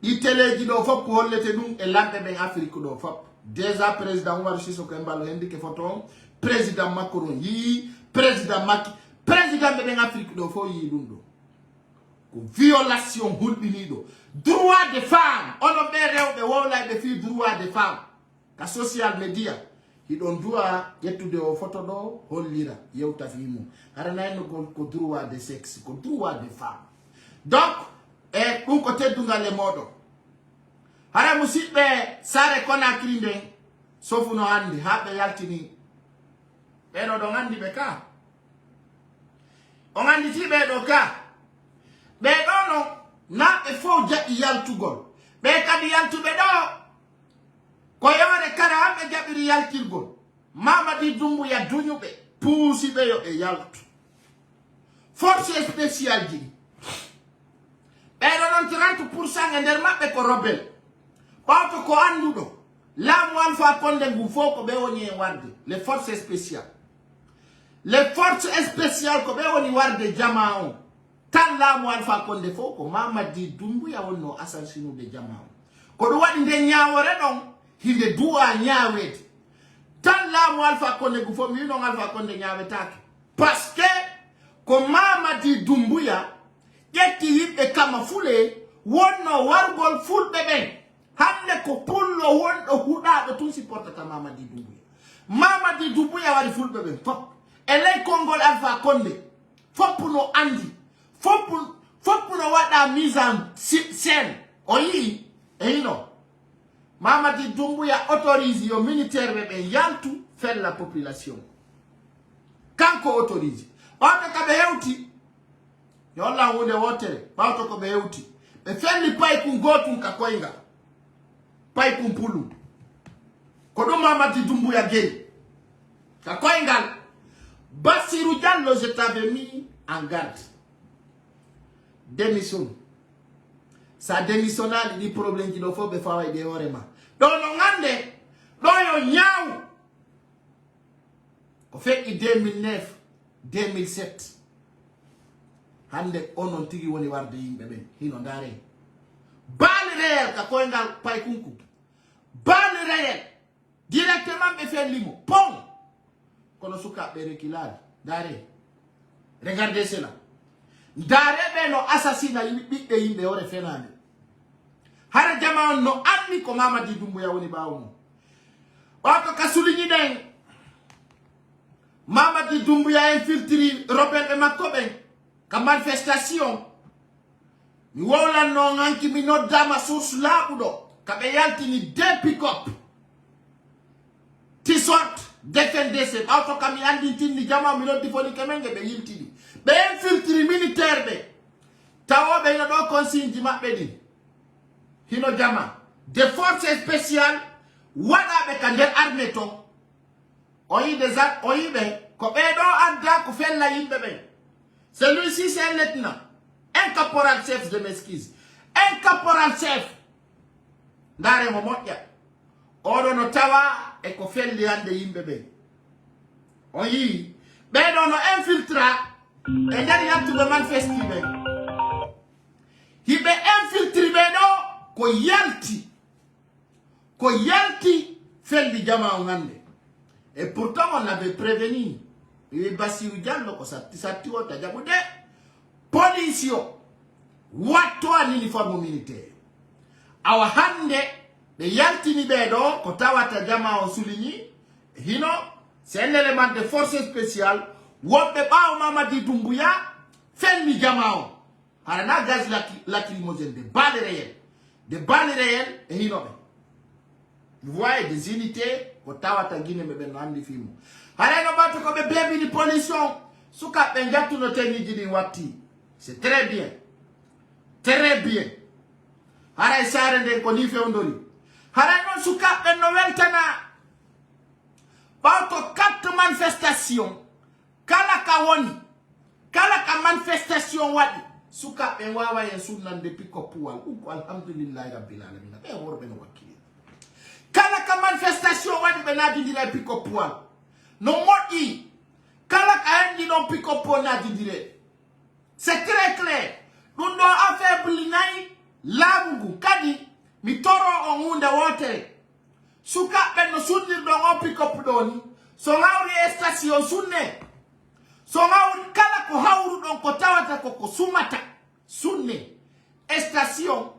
di teleji do fop ko hollete dum e ladde ben Afrique do fop déjà président Oumar Sissoko Embalo hendi ke photo président Macron yi président Macky président ben Afrique do fo yi dum do ko violation hulbini do droit des femmes ono be rewbe wowla be fi droit des femmes ka social media hiɗon duwa ƴettude o photo ɗo hollira yewta fimu hara nayno ko droit de sexe ko droit de femme donc e ɗum ko teddungal e moɗon hara musidɓe Sare Conakry nden sofuno hande ha ɓe yaltini ɓeɗo ɗon andi ɓe ka on anditi ɓeɗo ka ɓeɗo no na ɓe fo jaɓi yaltugol ɓe kadi yaltuɓe ɗo ko yewre kala hamɓe jaɓiri yaltirgol Mamadi Doumbouya duñuɓe puusiɓe yo ɓe yaltu force spéciale ji ɓeɗo non 30% e nder maɓɓe ko rebelle ɓawto ko anduɗo laamu Alpha Condé ngu fof ko ɓe woni e warde les forces spéciales ko ɓe woni warde jama on tan laamu Alpha Condé fof ko Mamadi Doumbouya wonno assassinude jama on ko ɗum waɗi nde ñawore ɗon hinde duwa ñawede tan laamu Alpha Condé ngu fof mi winon Alpha Condé ñawetake parce que ko Mamadi Doumbouya ƴetti yimɓe kama fule wonno wargol fulɓe ɓen hande ko pullo wonɗo huɗaɓe tun supportata Mamadi Doumbouya waɗi fulɓe ɓen fop e ley konngol Alpha Condé foppuno andi foppuno waɗa mise en scène o yii e hino Mamadi Doumbouya autorise yo militaire ɓe yaltu faire la population kanko autorise ɓawɓe ka ɓe hewti yo Allah hunde wotere ɓawto ko ɓe hewti ɓe felli paykum gotum ka koyngal paykum pulum ko ɗum Mamadi Doumbouya geyi ka koyngal Bassirou Diallo je t'avais mis en garde démission sa démissionnali ɗi probléme ji ɗo fof ɓe faway ɗe hoorema ɗo no gande ɗo yo ñaaw ko feƴƴi 2009 2007 hande onon tigi woni warde yimɓe ɓen hino ndaare baali réel ka koyngal paykunku baali réel directement ɓe fellimo pon kono sukaɓe rekilali ndaare regardez cela ndaare ɓe no assassina ɓiɓɓe yimɓe hore fenade hara jama on no anni ko Mamadi Doumbouya woni ɓawo mum ɓawto ka souligni ɗen Mamadi Doumbouya infiltri rebelle ɓe makko ɓen ka manifestation mi wowlanno hanki mi noddama source laaɓuɗo kaɓe yaltini 2 pick-up Tissot DFDC ɓawto kam mi andi tinni jama mi noddi foni kemenge ɓe yiltini ɓe infiltri militaire ɓe tawoɓe hino ɗo consigne ji maɓɓe ɗin hino jama de force spéciale waɗaɓe ka nder armée ton o yiɓe ko ɓeɗo adda ko fella yimɓe ɓen celui-ci c'est un lieutenant un caporal chef de m'excuse un caporal chef ndaare mo moƴƴa oɗo no tawa e ko felli hande yimɓe ɓen o yii ɓeɗo no infiltra e nder yaltuɓe manifesti ɓen hiɓe infiltri ɓeɗo ko yalti felli jama o hande et pourtant on avait prévenu Bassirou Diallo ko satti o ta jaɓude police o watto an uniforme militaire awa hande ɓe yaltini ɓeɗo ko tawata jama o souligni hino c'est un élément de force spéciale wonɓe ɓawo Mamadi Doumbouya felli jama o harana gaz lacrymogène de balles réelles e hinoɓe vous voyez des unités ko tawata guine ɓe ɓen no andi fimu harayno ɓatto ko ɓe beɓini police on sukaɓe jattuno teñiji ɗin watti c'est très bien haray sare nden ko ni fewdori haray noon sukaɓe no weltana ɓawto 4 manifestation kala ka manifestation waɗi sukaɓe wawa hen sunnande pick-up puwal ɗum ko alhamdulillahi rabbil alamina ɓe worɓe no wakkili kala ka manifestation waɗi ɓe nadidira e pick-up puwal no moƴƴi kala ka henɗi ɗon pick-up po nadidire c'est très clair ɗum ɗo affaibli laamu ngu kadi mi toro on hunde wotere sukaɓe no sunnirɗon on pick-up ɗo ni so hawri e station sunne so hawri kala ko hawruɗon ko tawata koko sumata sunne station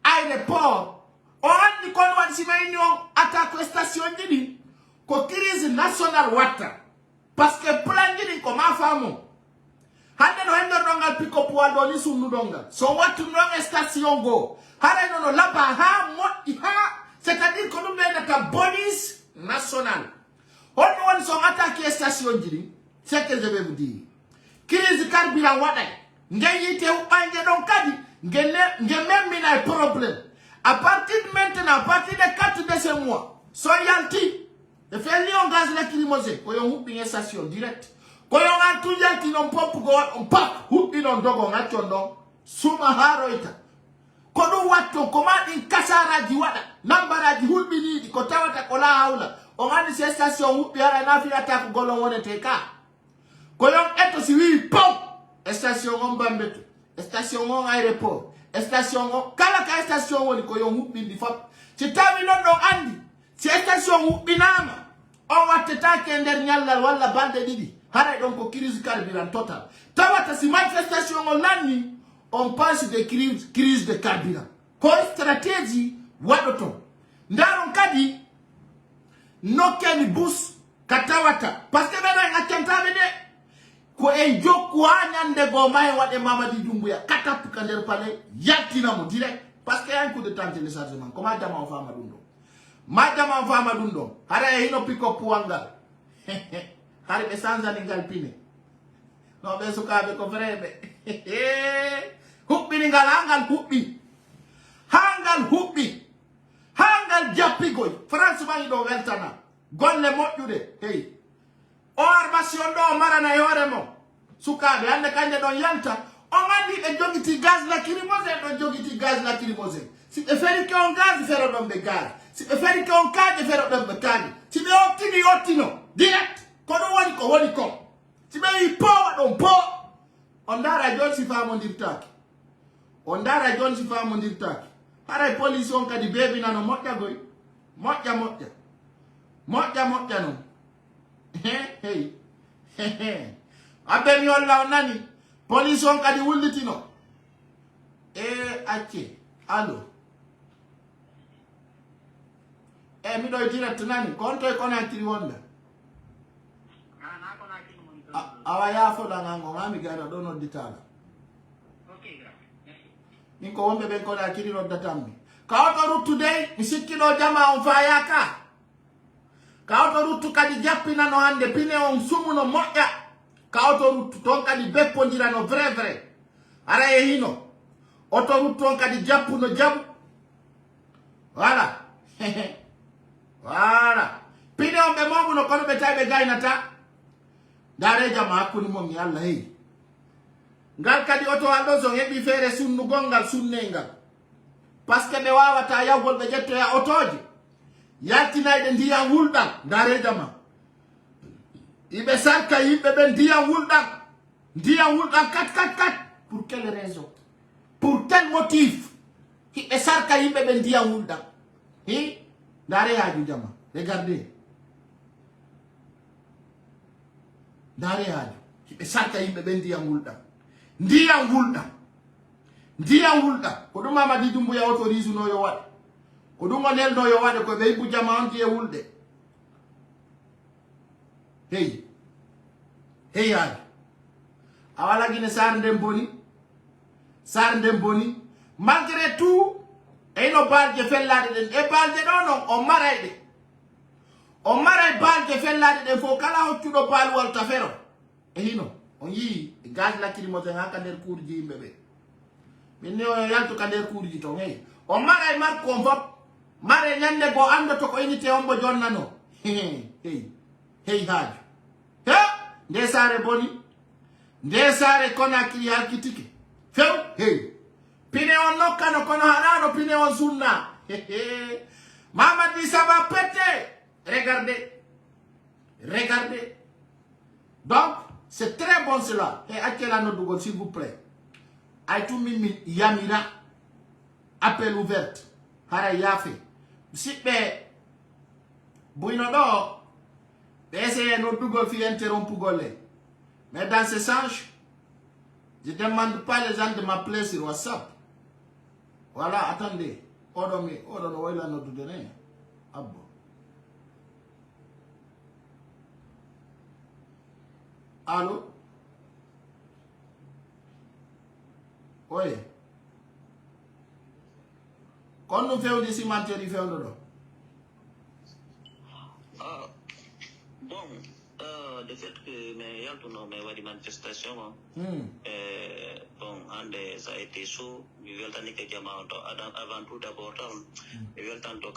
aéroport o andi kono waɗi simayni on attaque station ji ɗin ko crise national water. Parce que plan gini ko ma famu. Hande no hendo dongal pick up wado ni sunu dongal. So what to know station go. Hare no laba ha mo ha. C'est-à-dire que nous avons ta police nationale. On nous sommes attaqués station gini. C'est ce que je vais vous dire. Crise carburant wada. Ngayite upanje donc kadi. Ngeme mina problème. À partir de maintenant, à partir de 4 de ce mois, soyalti. De faire lion gaz la kilimose. Koyon hupinge station direct. Koyon an tout yalti non pop go on pak hupi non dogo ngachondo. Suma haroita. Kono wato komadi kasara jiwada. Nambara jihupi ni kotawata kola haula. Ongani se station hupi ara nafi ataku golo wone teka. Koyon eto siwi pop. Station ngombambetu. Station ngong aéroport. Station ngong kala ka station woni koyon hupi di fop. Chitawi londo andi. Si station hupi nama. On wateta kender nyalla wala bande didi. Hara donc ko crise carburant total. Tawata si manifestation ngolani. On passe de crise de carburant. Ko stratégie wadoto. Ndaron kadi nokeni bus katawata. Parce que bena ngakenta bede ko enjoku anyande go may wade Mamadi Doumbouya katap kander pale yatina mo direct parce que un coup de temps téléchargement comment dama on fa madundo madama on fa madundo hara hino pick up wanga hari be sanza ningal pine no be sukabe ko frebe hubbi ningal hangal jappi goy France ma do weltana golle moddude hey o armation do marana yore mo sukabe ande kanje don yalta on andi be jogiti gaz la kirimose si be feri ke on gaz fero don be gaz si be feri ke on kaje fero don be kaje si be ottino direct ko do woni ko si be yi po don po on dara jon si fa mondirtaki para police on kadi bebi nano motja goy motja no hey abe mi olla nani police on kadi wullitino acce allo mi do direct nani konto e connecti wonda awa ya fo da ngango ngami gara do no ditala Niko wombe ben kola kiri no datambi. Kaoto rutu today misikilo jama on fayaka. Kaoto rutu kadi jappi na no hande pine on sumu no moja. Kaoto rutu tonka di beppo ndira no vrai. Ara e hino. Oto rutu tonka di jappu no jabu. Voilà. Voilà. Pine on be momu no kono betaibe gainata. Dare jama akuni momi Allah hey. Ngal kadi oto aldozo hebi fere sunnu gongal sunnengal parce que be wawata yawgol be jetto ya otoji yaltinayde ndiyam wuldan ndare jama ibe sarka yimbe be ndiyam wuldan kat pour quelle raison pour quel motif ibe sarka yimbe be ndiyam wuldan ndare haaju jama regardez ndare haaju ibe sarka yimbe be ndiyam wuldan Ndiyam wulda ko dum Mamadi Doumbouya autorise no yo wade ko dum onel no yo wade ko be bu jama on die wulde hey ay awala gine sar ndem boni malgré tout e no balje fellade den e balje do non o maray balje fellade den fo kala hoccudo bal walta fero e hino on yi gaz la kirimose ha kander kurji mbebe minne o yalto kander kurji to hey o maray mar ko fop mare nyande go ando to ko inite ombo jonnano hey haaju nde sare boni nde sare Conakry halkitike few hey pine on nokkano kono halano pine on sunna Mamadi Saba pété regardez donc c'est très bon cela. Et à quel anneau s'il vous plaît. Aïtou mimi yamira. Appel ouverte. Hara yafe. Si be. Bouinodo. Essayez nos double fi interrompu gole. Mais dans ce sens, je ne demande pas les gens de m'appeler sur WhatsApp. Voilà, attendez. Odomi, odono, oila no donner. Ah bon. Allô? Oui. Quand nous faisons des cimetières, nous faisons de l'eau. Bon, le fait que mais des manifestations, bon, ça a été chaud. Nous avant tout d'abord, nous avons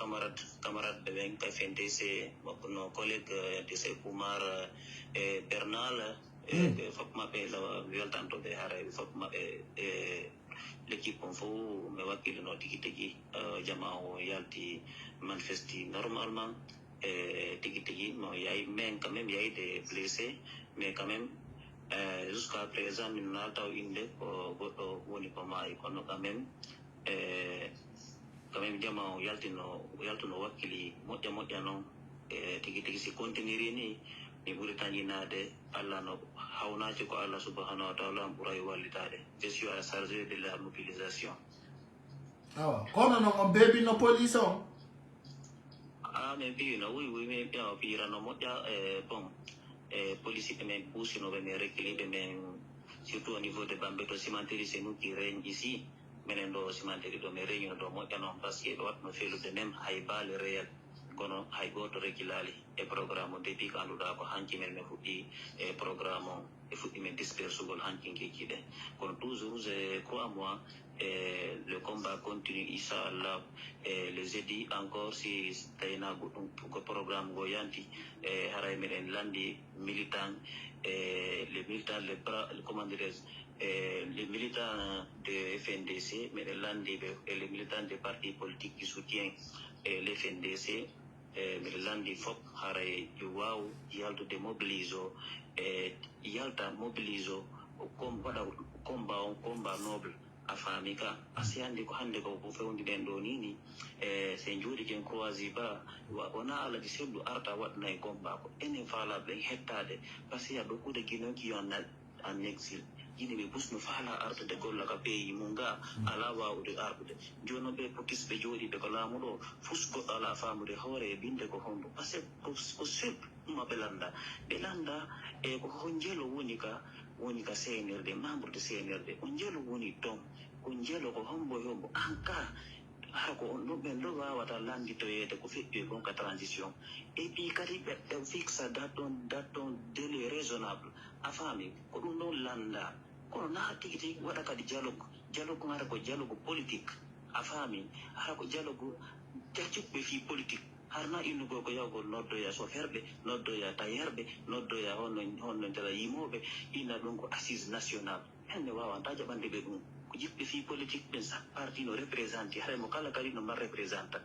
camarades de FNDC, nos collègues de Sekoumar, Bernal, l'équipe en faux, mais wakil no tiki jamao yalti manifesti normalement. Tiki non, il y a eu même quand même il y a eu des blessés, mais quand même jusqu'à présent nous n'avons pas eu de quand même jamao yaltino wakili moja non tiki si contenir ni buritani nade Allah no hawnaji ko Allah subhanahu wa ta'ala buray walitade je suis à charger de la mobilisation. Ah, comment on baby no police on? Ah, mais puis oui, mais bien puis no moja bon police même pousse no mais rééquilibre mais surtout au niveau de Bambeto Cimenterie, c'est nous qui règne ici. Mais dans Cimenterie do mais règne do moja non parce que doit me faire le même haïba le réel. Kono hay goto rekilali e programme depuis quand anduɗa ko hanki men min fuɗɗi e programme e fuɗɗi men dispersugol hanki kekkiɗe kono toujours je crois moi le combat continue inchallah le jeudi encore si tawina goɗɗum ko programme go yanti haray meɗen landi militant les militants comment dirais les militants de FNDC meɗen landi les militants des partis politiques qui soutiennent le FNDC Mirlandi fop haray waw yaltude mobiliso yalta mobiliso combat noble a fami ka asiyande ko hande ko fewndi den do nini se jodi ken croisi ba wona ala di seddu arta wadna e combat ko enen fala be hettade parce que do kude gino ki yon en exil yini be busno fala arta de golla ka peyi munga ala wawde arbude jono be potis be jodi be ko lamudo fusko ala famude hore binde ko hondo parce que ko sep ma belanda e ko honjelo woni ka CNRD membre de CNRD onjelo woni tom onjelo ko hombo anka hako on ben do wawata landi to yede ko feƴƴi kon ka transition et puis kadi be fixa daton délai raisonnable a fami ko ɗum ɗon landa kono na tigi waɗa kadi dialogue hara ko dialogue politique a fami hara ko dialogue jaccuɓe fi politique harna innugo ko yawgol noddoya soferɓe noddoya tayerɓe noddoya honno ndera yimoɓe ina ɗum ko assise national henne wawanta jaɓande ɓe ɗum ko jiɓɓe fi politique ɓen sa parti no représenté hare mo kala kadi no mar représentant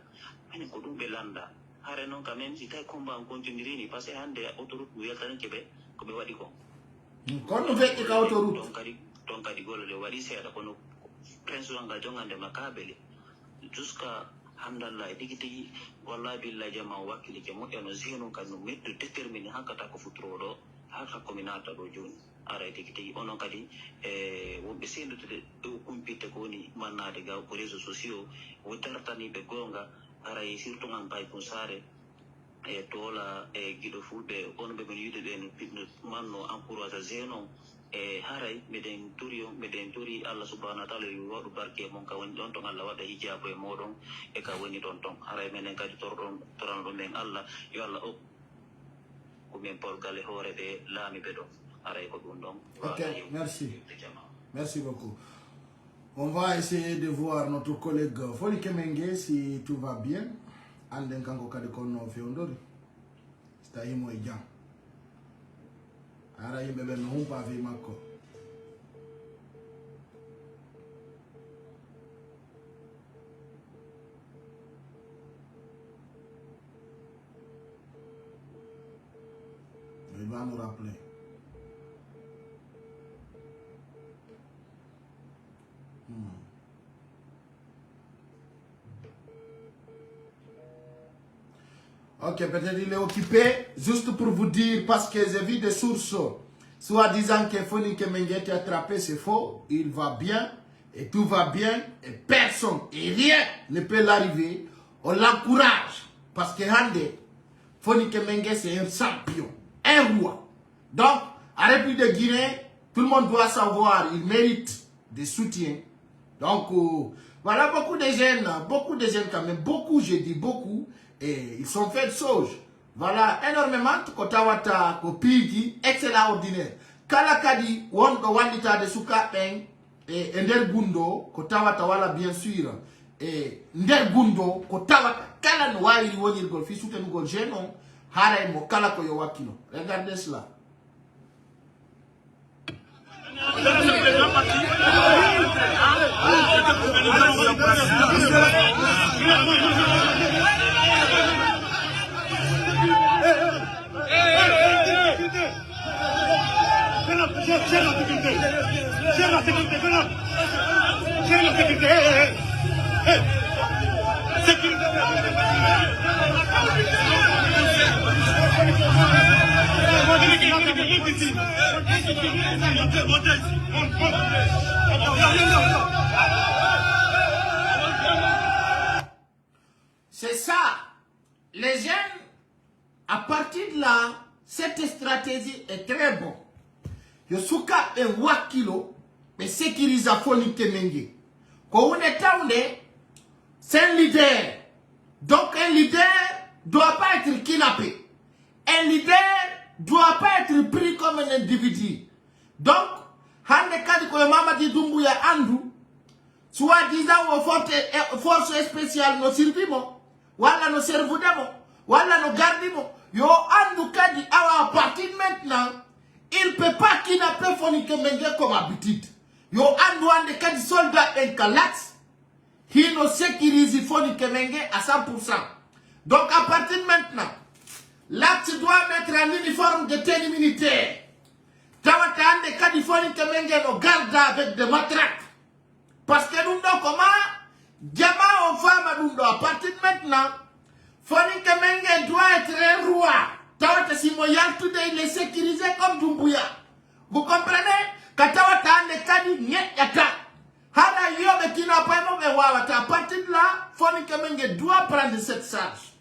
minen ko ɗum ɓe landa hare noon quand même si tawi combat on continueri ni par ce que hande autoroute mo weltanake ɓe koɓe waɗi ko kono feƴƴi ka autoroute ɗon kadi gollole waɗi seeɗa kono principal ngal jongandema kaɓele jusqu'à hamdallah tigi wallahi billahi jama wakkili ke moƴƴano zeno kadi no meddu déterminé hankata ko futuro ɗo haka komi nata ɗo joni ara tigi onon kadi wonɓe sendutude kumpitte ko woni mannade ga ko réseau sociaux wo dartaniɓe gonga aray surtout an pay kon sare tola guiɗo fulɓe on ɓe men yiide ɓe no manno encourage zeno haray meɗen tori Allah subhanahu wa ta'ala yo waɗu barke mon ka woni ɗon ton Allah waɗa hijabu e moɗon e ka woni ɗon ton haray menen kadi torano ɗum men Allah yo Allah o ko men polgal e hoore ɓe laamiɓe ɗon haray ko ɗum ɗon. Ok, merci beaucoup. On va essayer de voir notre collègue Foli Kemenge si tout va bien. Anden kanko kadi konno fewndori sta himo e jam ara yimɓe ɓen no humpa fi makko il va nous rappeler. Ok, peut-être il est occupé. Juste pour vous dire, parce que j'ai vu des sources, soi-disant que Foni Kemenge était attrapé, c'est faux. Il va bien, et tout va bien, et personne, et rien ne peut l'arriver. On l'encourage, parce que Hande, Foni Kemenge, c'est un champion, un roi. Donc, à République de Guinée, tout le monde doit savoir, il mérite des soutiens. Donc, voilà, beaucoup de jeunes quand même, beaucoup, j'ai dit beaucoup, et ils sont faits de sauge. Voilà, énormément, Kotawata, Kopigi, extraordinaire. Kalakadi, Wandita de Souka Peng, et Ndergundo, Kotawata, voilà, bien sûr, et Ndergundo, Kotawata, Kalan Wairi, Wonir Golfi, Souten Gol Genon, Hare Mo, Kalako Yowakino. Regardez cela. C'est ça. Les jeunes, à partir de là, cette stratégie est très bonne. Yosuka et Wakilo, mais sécurise à Foni Kemenge. Quand on est taoulé, c'est un leader. Donc un leader ne doit pas être kidnappé. Un leader ne doit pas être pris comme un individu. Donc, Hande Kadi Mamadi Doumbouya Andou, soi-disant aux forces spéciales, nos serviments, voilà nos servoudemo, voilà nos gardiments, yo Andou Kadi, à partir maintenant, il ne peut pas kidnapper Foni Kemenge comme habitude. Yo Andou Hande Kadi soldat en Kalax, il ne sécurise Foni Kemenge à 100%. Donc à partir de maintenant, l'acte doit mettre un uniforme de tenue militaire. Tawata Hande Kadi Foni Kemenge no garde avec des matraques. Parce que nous sommes comment Diama aux femmes à partir de maintenant, Foni Kemenge doit être un roi. Tawata Simoyal tout il est sécurisé comme Doumbouya. Vous comprenez? Katawata Hande Kadi nyet yata. Hada yobe qui n'a pas nommé Wawata. À partir de là, Foni Kemenge doit prendre cette charge.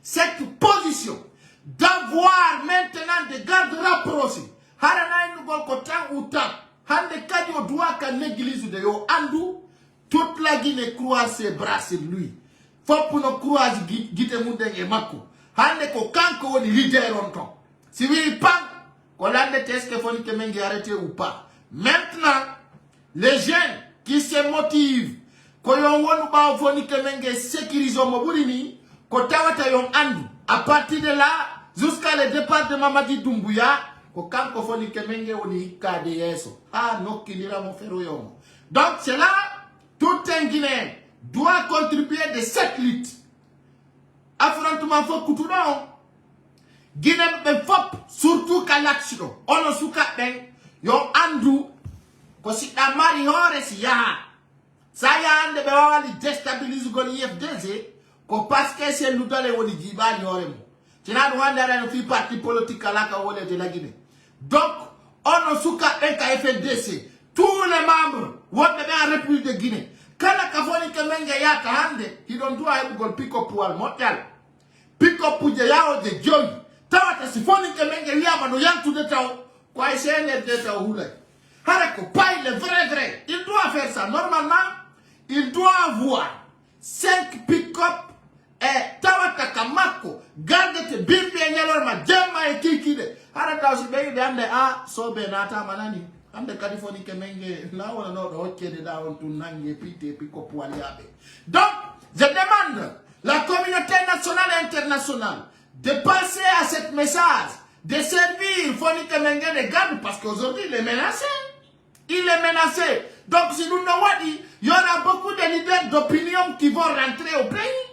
Cette position d'avoir maintenant des gardes rapprochés. Hada na nous bon kotan ou tan. Hande Kadi au doigt qu'à l'église de Yo Andou. Toute la Guinée croise ses bras sur lui. Faut pour nous croiser Guité Moudeng et Mako. Hande ko kanko ni leader on ton. Si oui, pas, qu'on a des tests que Foni Kemenge arrêté ou pas. Maintenant, les jeunes qui se motivent, qu'on yon ba Foni Kemenge sécurise au Moburini, qu'on tawata yon andu. À partir de là, jusqu'à le départ de Mamadi Doumbouya, qu'on kanko Foni Kemenge oni KDS. Ah, non, qui dira mon frère yon. Donc, c'est là, tout un Guinéen doit contribuer de cette lutte. Affrontement faut couturon. Guinée ben fop surtout qu'à l'action. On souka ben yon andou ko si amari hore si ya. Ça ya ande be wali déstabilise gol IFDZ ko parce que c'est nous dans les woni gibani hore mo. Tina no wanda la no fi parti politique ala ka wole de la Guinée. Donc on souka ben ka FDC. Tous les membres wote be en République de Guinée. Kala Foni Kemenge yata hande, he don't do a gol pick up wal motel. Pick up puje yao de joy. Tawata si Foni Kemenge yama no yang to de tao. Kwa SNL de tao hula. Harako paille le vrai. Il doit faire ça. Normalement, il doit avoir 5 pick-up et Tawata Kamako. Garde te bimbi et nyalor ma jema e kikide. Haraka aussi begi de ande a sobe nata manani. Ande Foni Kemenge na wala no do okede da on tu nange pite pick-up wali abe. Donc, je demande la communauté nationale et internationale de passer à cette message, de servir Foni Kemenge de garde parce qu'aujourd'hui il est menacé. Il est menacé. Donc si nous n'avons dit, il y aura beaucoup de leaders d'opinion qui vont rentrer au pays.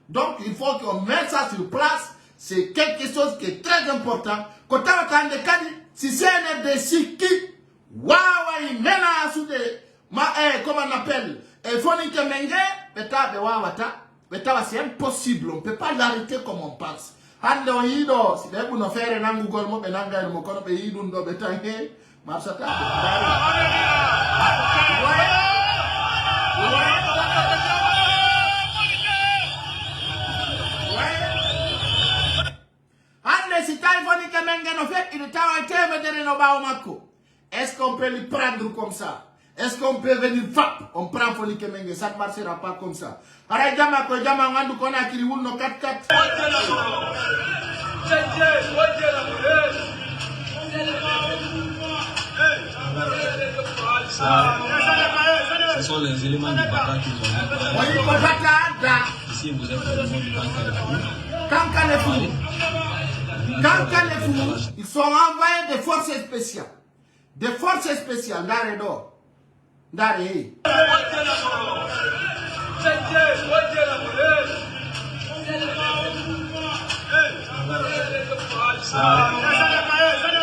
Donc il faut qu'on mette ça sur place. C'est quelque chose qui est très important. Si c'est un RDC qui, il menace comment on appelle, Foni Kemenge, c'est impossible. On ne peut pas l'arrêter comme on pense. Ando hido, si debu no fere nangu gol mo benanga mo kono be hidu ndo betange, marsata. Ande en fait, il est à de Nobaomako. Est-ce qu'on peut lui prendre comme ça? Est-ce qu'on peut venir FAP? On prend Foli Kemenge, ça ne marchera pas comme ça. Alors, Jama ko Jama Wandu Kona qui roule nos 4x4. Ce sont les éléments du Baka qui ont ici, vous êtes le nom du Kankalefou, ils sont envoyés des forces spéciales. Des forces spéciales, d'Aredo. D'Are.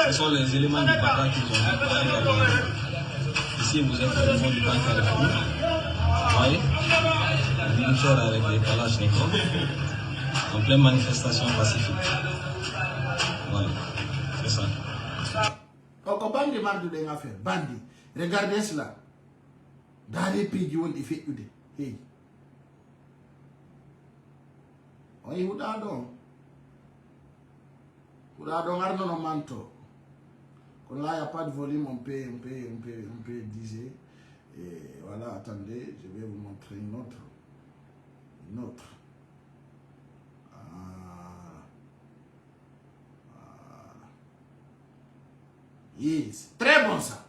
Ce sont les éléments du Baka qui ont ici, vous êtes le nom du Kankalefou. Oui. Militaire avec des kalachnikovs en pleine manifestation pacifique. Voilà, c'est ça. Quand Bandi mardu de l'affaire, Bandi, regardez cela. Dans les pays qui ont été faits, hey. On y a donc. Pour adonner nos manteaux. Quand là, il n'y a pas de volume, on peut diser. Et voilà, attendez, je vais vous montrer une autre. Yes. Très bon ça.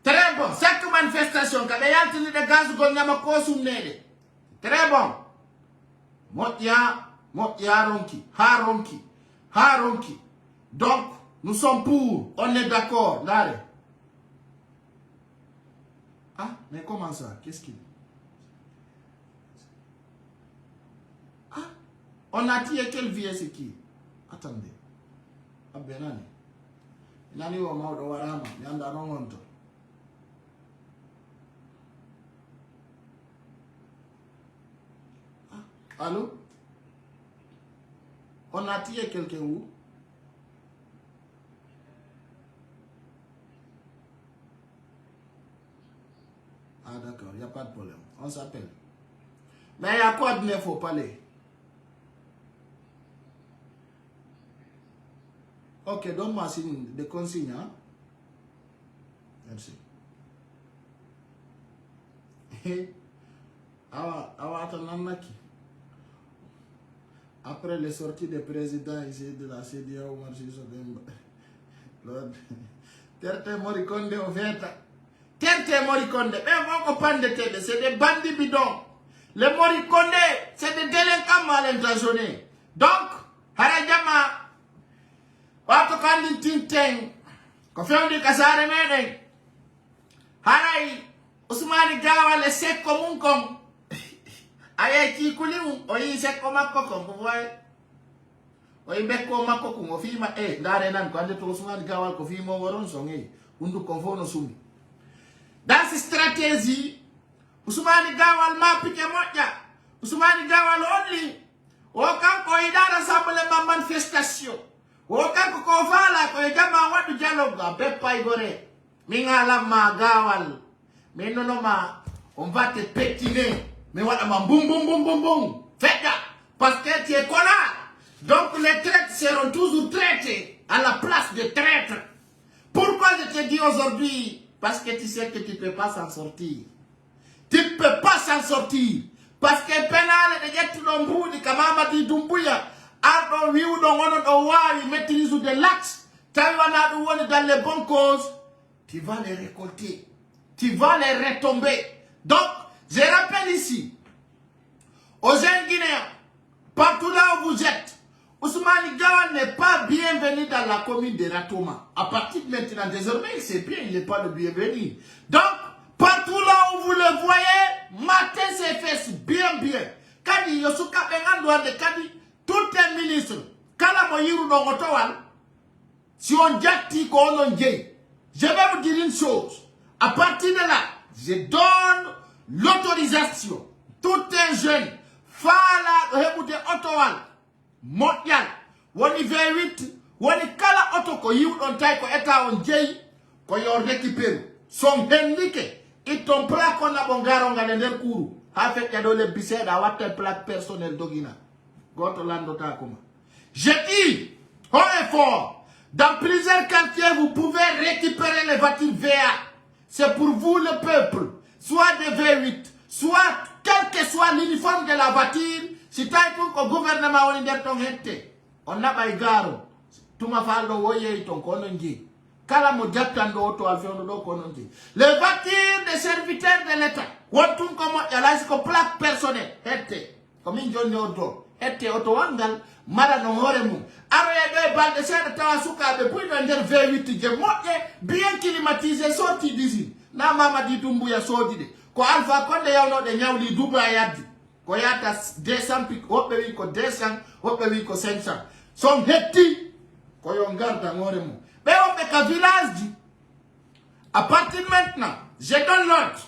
Très bon. Chaque manifestation, quand il y a de gaz, très bon. Motia ronki. Donc, nous sommes pour. On est d'accord. Ah, mais comment ça? Qu'est-ce qu'il... Ah, on a dit quelle vie est-ce qui? Attendez. Ah, Benani. Nani wa maudo warama. Yanda nongonto. Ah, allô? On a tiré quelqu'un où? Ah d'accord, il n'y a pas de problème. On s'appelle. Mais il y a quoi de neuf au palais? Ok, donne-moi des consignes. Hein? Merci. Après les sorties des présidents ici de la CDAO, Terte Morikonde au Veta. Terte Morikonde. Mais mon copain de tête, c'est des bandits bidons. Les Morikonde, c'est des délinquants mal intentionnés. Donc, Harajama, Wato Kandin Tinteng, Kofion Kasare Meden, Harai, Ousmane Gawa, le sec comme un com. Aye Kikulium, Oyi sec comme un cocon, vous voyez. Oyi Beko Makokun, Ofima, Darenan, quand tu Ousmane Gawa, Kofimo Waron Songe, Undu Confono Sumi. Dans cette stratégie, Ousmane Gawal m'a piqué moya. Ousmane Gawal only. Aucun candidat rassemblement manifestation. Aucun kovala ko jama wadu dialogue bepa igore. Minga lama Gawal. Mais non ma on va te pétiner. Mais voilà ma boum boum boum boum boum. Faites ça parce que tu es connard. Donc les traîtres seront toujours traités à la place de traîtres. Pourquoi je te dis aujourd'hui? Parce que tu sais que tu ne peux pas s'en sortir. Tu ne peux pas s'en sortir. Parce que pénal de jet l'ombrou de Kamama di Dumbuya, Ardo Wiu don Wono do Wari, maîtrise de l'axe, Taïwana do Wono dans les bonnes causes, tu vas les récolter. Tu vas les retomber. Donc, je rappelle ici, aux jeunes Guinéens, partout là où vous êtes, Ousmane Gawa n'est pas bienvenu dans la commune de Ratoma. À partir de maintenant, désormais, il sait bien, il n'est pas le bienvenu. Donc, partout là où vous le voyez, matez ses fesses bien. Kadi Yosuka Bengandouane de Kadi, tout est ministre. Kala Moyiru Nongotowal, si on jatti qu'on on dit, je vais vous dire une chose. À partir de là, je donne l'autorisation. Tout un jeune, Fala Rebouté Otowal, Motial, woni V8, woni kala auto ko yiwdon tay ko état on jeyi ko yo récupérer son hendike iton plaque on a bon garo ngale nder kuru ha fekka do le biseda watte plaque personnel dogina goto lando ta kuma je dis haut et fort Dans plusieurs quartiers, vous pouvez récupérer les voitures VA. C'est pour vous le peuple. Soit des V8, soit quel que soit l'uniforme de la voiture. Si tu as un gouvernement, on a pas garo. Tout m'a fait le voyer ton konongi. Kala mo jattando auto alfiondo do konongi. Les voitures des serviteurs de l'État. Wotun comme yala ko plaque personnelle. Comme une journée auto. Auto wangal. Mara no horemu. Aroye do balde sede tawasuka be puis do nder V8 je moƴƴe bien climatisé sorti d'usine. Na mama di Dumbuya sodi de. Ko Alpha Condé yawno de nyawli Dubai yaddi. Ko yata 200 pik hobbe wi ko 200 hobbe wi ko 500. Son hetti ko yo garda horemu. Be hobbe ka village di. À partir maintenant, je donne l'ordre.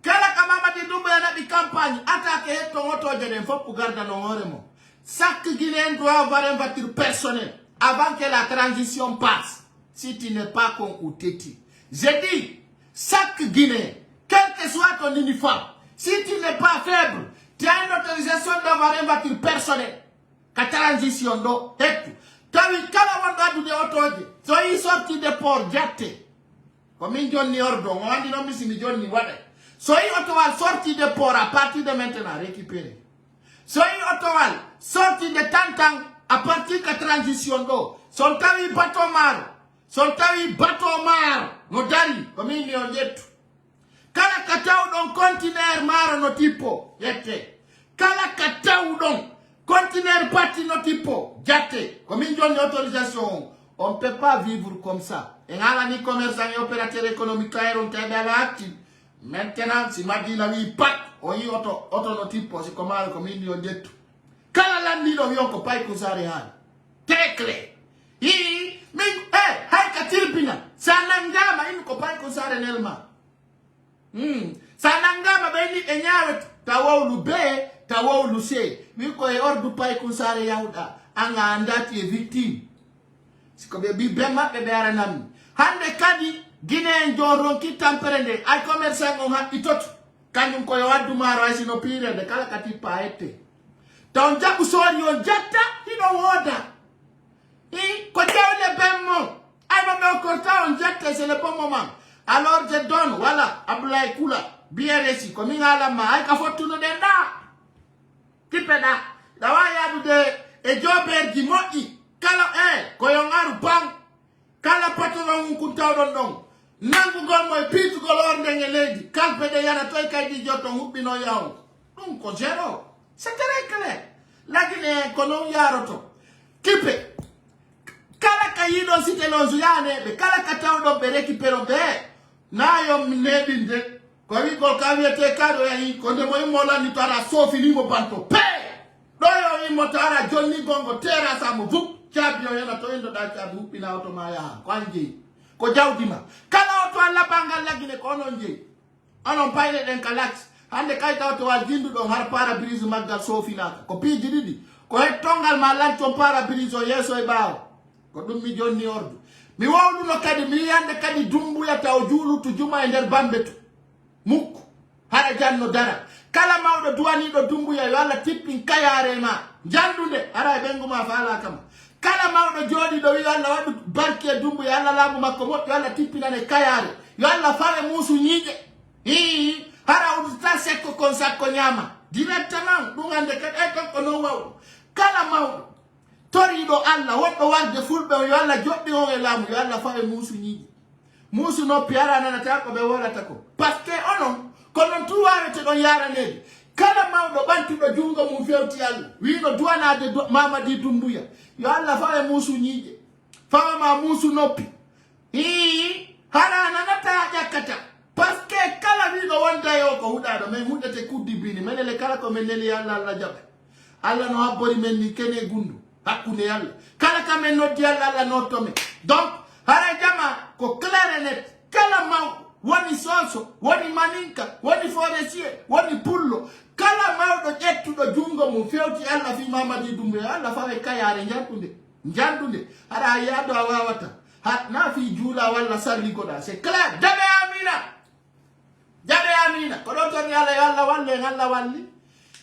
Kala ka mama di Dumbuya na di campagne attaque hetto moto je den fop garda no horemu. Chaque Guinéen doit avoir une voiture personnelle avant que la transition passe. Si tu n'es pas con ou téti. J'ai dit, chaque Guinéen, quel que soit ton uniforme, si tu n'es pas faible, tu as une autorisation d'avoir une voiture personnelle. La transition do, et tout. Tu as vu, quand on doit dire auto, soyez sorti de port, jatte. Comme une Johnny Ordo, on va dire non, mais c'est Johnny Wade. Soyez sorti de port à partir de maintenant, récupérer. Soyez autowal, sorti de Tantang à partir de la transition d'eau. Soltawi bateau mar, no dari, comme il y a yet. Kala katao don conteneur mar no tipo, yete. Kala katao don conteneur parti no tipo, jate. Comme il y a une autorisation, on ne peut pas vivre comme ça. Et là, ni commerçant et opérateur économique, on t'a actif. Maintenant, si ma dit la vie pas, on y autonotype, c'est comme il y a dit tout. Quand la nuit, on y a un copain qui s'est arrêté. Très clair. Mais, hey, Katirpina, ça n'engama, il y a un copain qui s'est arrêté. Ça n'engama, ben, il y a un tawa ou l'oubé, tawa ou l'oussé. Mais, quand il y a un copain qui s'est arrêté, un anda qui est victime. C'est comme il y a un copain qui s'est arrêté. Hande kadi, Guinée Njoron qui temperende, ay commerçant on ha itot, kanyum ko yadu maro ay sino pire de kala kati paete. Ton jabu sori on jatta, hino woda. Ko le bemmo, ay no me korta on jatta, c'est le bon moment. Alors je donne, voilà, Abdoulaye Kula, bien réussi, comme il a la main, ay ka fotu no denda. Tipeda, da wa yadu de, e jober di moki, kala ko yongaru bang, kala pato na unkunta don. Nangu gol moy pitu gol orde ngeledi kalpe de yana toy kay di joto hubbi no yaw dum ko zero c'est très clair la Guinée kono yaroto kipe kala kayido site no zuyane be kala kataw do be récupéro be na yo minebinde ko wi gol ka wiete kado yi ko de moy mola ni tara sofi ni mo banto pe do yo yi motara jonni gongo tera sa mo vup champion yana to indo da chabu hubbi na auto maya ko anji ko jawdima kala auto alla bangal lagine ko non je onon payle den kalax hande kay tawto wal jindu do har para brise maggal sofina ko piji didi ko het tongal ma lanto para brise o yeso e baaw ko dum mi jonni ordu mi wawdu no kadi mi yande kadi Dumbuya taw juulutu juma e der bambetu mukko hara janno dara kala mawdo duwani do Dumbuya yo alla tippin kayare ma jandude ara benguma faala kam kala mawdo jodi do wi Allah wadu barke Dumbuya Allah lamu makko motto Allah tippinane kayare yo Allah fawe musu nyije hara uduta sekko kon sakko nyama directement dungande kat ko no waw kala mawdo torido Allah woddo warde fulbe yo Allah joddi o e lamu yo Allah fawe musu nyije musu no piara nana ta ko be worata ko parce que onon konon tuware te don yara nedi kala mawdo bantudo jungo mum fewti Allah wi no duwanade Mamadi Dumbuya yo Allah fawe musu nyije fawe ma musu noppi hara nanata jakata parce que kala wi no wonda yo ko hudado men hudete kuddi bini menele kala ko meneli Allah jabe Allah no habbori men ni kene gundu hakkunde Allah kala kamen noddi Allah no tome donc hara jama ko clair net kala mawdo woni soso woni maninka woni forestier woni pullo kala mawdo ƴettuɗo jungo mum fewti Allah fi Mamadi Dumbuya Allah fawe kayare jandude hara yado a wawata na fi juula walla salligoɗa c'est clair jaɓe amina ko ɗon toni Allah yo Allah walle en Allah walli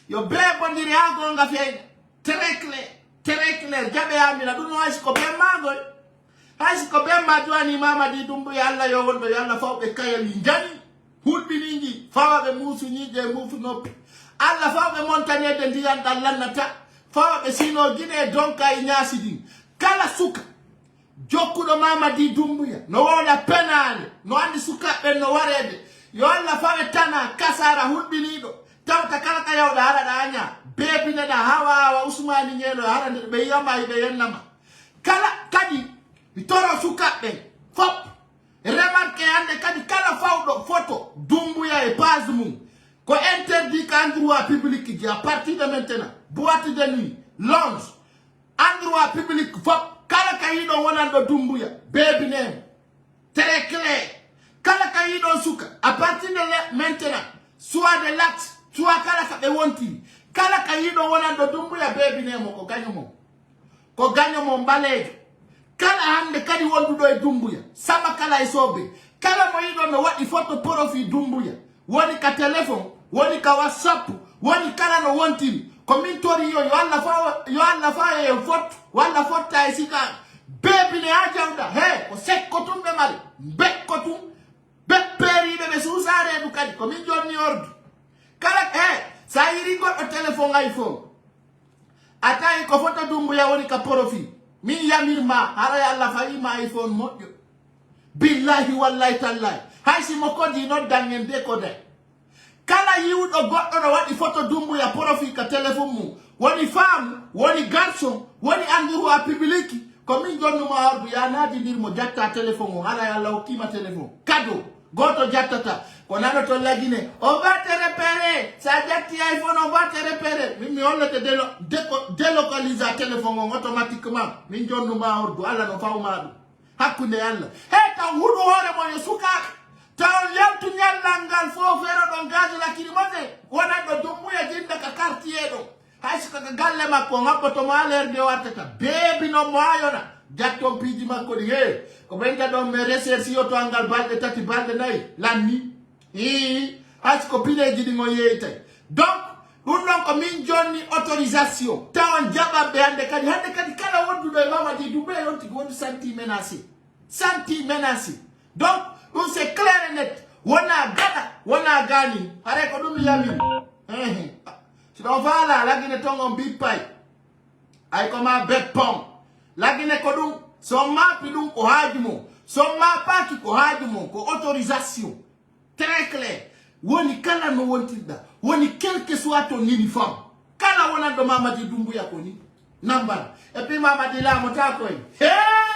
yo beɓodiri ha gonga feyde très clair jaɓe amina ɗum no haysi ko ɓe magol hay ko be madwani Mamadi Doumbouya Allah yo wonɓe yo Allah fawɓe kayal jani hulɓiniji fawaɓe musuñije mufu noppi Allah fawɓe montanede ndiyan ɗan lannata fawaɓe sino guine donka e ñasidin kala suka jokkuɗo Mamadi Doumbouya no woda penale no andi sukaɓe no warede yo Allah fawe tana kasara hulɓiniɗo tawta kala ka yawɗa haraɗa aña bebineɗa hawawa Ousmani ñeelo harande ɓe yiyama ɓe yennama kala kadi toro sukaɓe fop remarque hande kadi kala fawɗo photo Doumbouya e page mum ko interdit ka endroit public ji à partir de maintenant boîte de nuit lounge endroit public fop kala ka yiɗon wonanɗo Doumbouya bebinemo très clair kala ka yiɗon suka à partir de maintenant soit de l'acte soit kala ka ɓe wontiri kala ka yiɗon wonanɗo Doumbouya bebinemo ko gañomo mbalejo kala hande kadi wonduɗo e Doumbouya sama kala e sobe kala mo yiɗon no waɗi photo profil Doumbouya woni ka téléphone woni ka WhatsApp woni kala no wontiri ko min tori yo Allah fa e photo walla fotta e sika bebine ha jawda he ko sekko tum ɓe mari bekko tum be periɓe ɓe susaredu kadi ko min jonni ordu kala sa yiri goɗɗo téléphone iPhone a tawi ko photo Doumbouya woni ka profil min yamirma hara Allah fayima iPhone moƴƴo billahi wallahi tallahi hay simo kodi noddan de ko de kala yiwɗo goɗɗo no waɗi photo Doumbouya profil ka téléphone mum woni femme woni garçon woni endroit public ko min jonnuma ordu ya nadidirmo jatta téléphone o hara Allah hokkima téléphone cadeau goto jattata ko nano to lagine on va te repérer sa jatti iPhone on va te repérer min mi hollete délocalisa téléphone on automatiquement min jonnuma ordu Allah no fawma ɗum hakkunde Allah hey taw huɗo hoore mon e sukaɓe taw yaltu ñallal ngal fof feeroɗon gaji lakkiri mose wonanɗo Doumbouya jinda ka quartier ɗo hay siko ka galle makko ngabbotomo alerde wartata beebinon mo ayona jatton piiji makko ɗi he ko ɓenta ɗon mi recherche yoto angal balɗe tati balɗe nayyi lanni hay siko pileji ɗi o yeeytay donc ɗum ɗon ko min jonni autorisation tawan jaɓaɓe hande kadi kala wonduɗo e Mamadi Doumbouya yonti woni senti menacé donc ɗum c'est clair et net wona gaɗa wona gani haray ko ɗum yamiri siɗon faala lagine ton on bippay ay koma beppon lagine ko ɗum son mapi ɗum ko haaju mum son mapaki ko haaju mum ko autorisation très clair woni kala no wontirɗa woni quelque soit ton uniforme kala wonanɗo Mamadi Doumbouya ko ni nambara et puis Mamadi lamo ta koye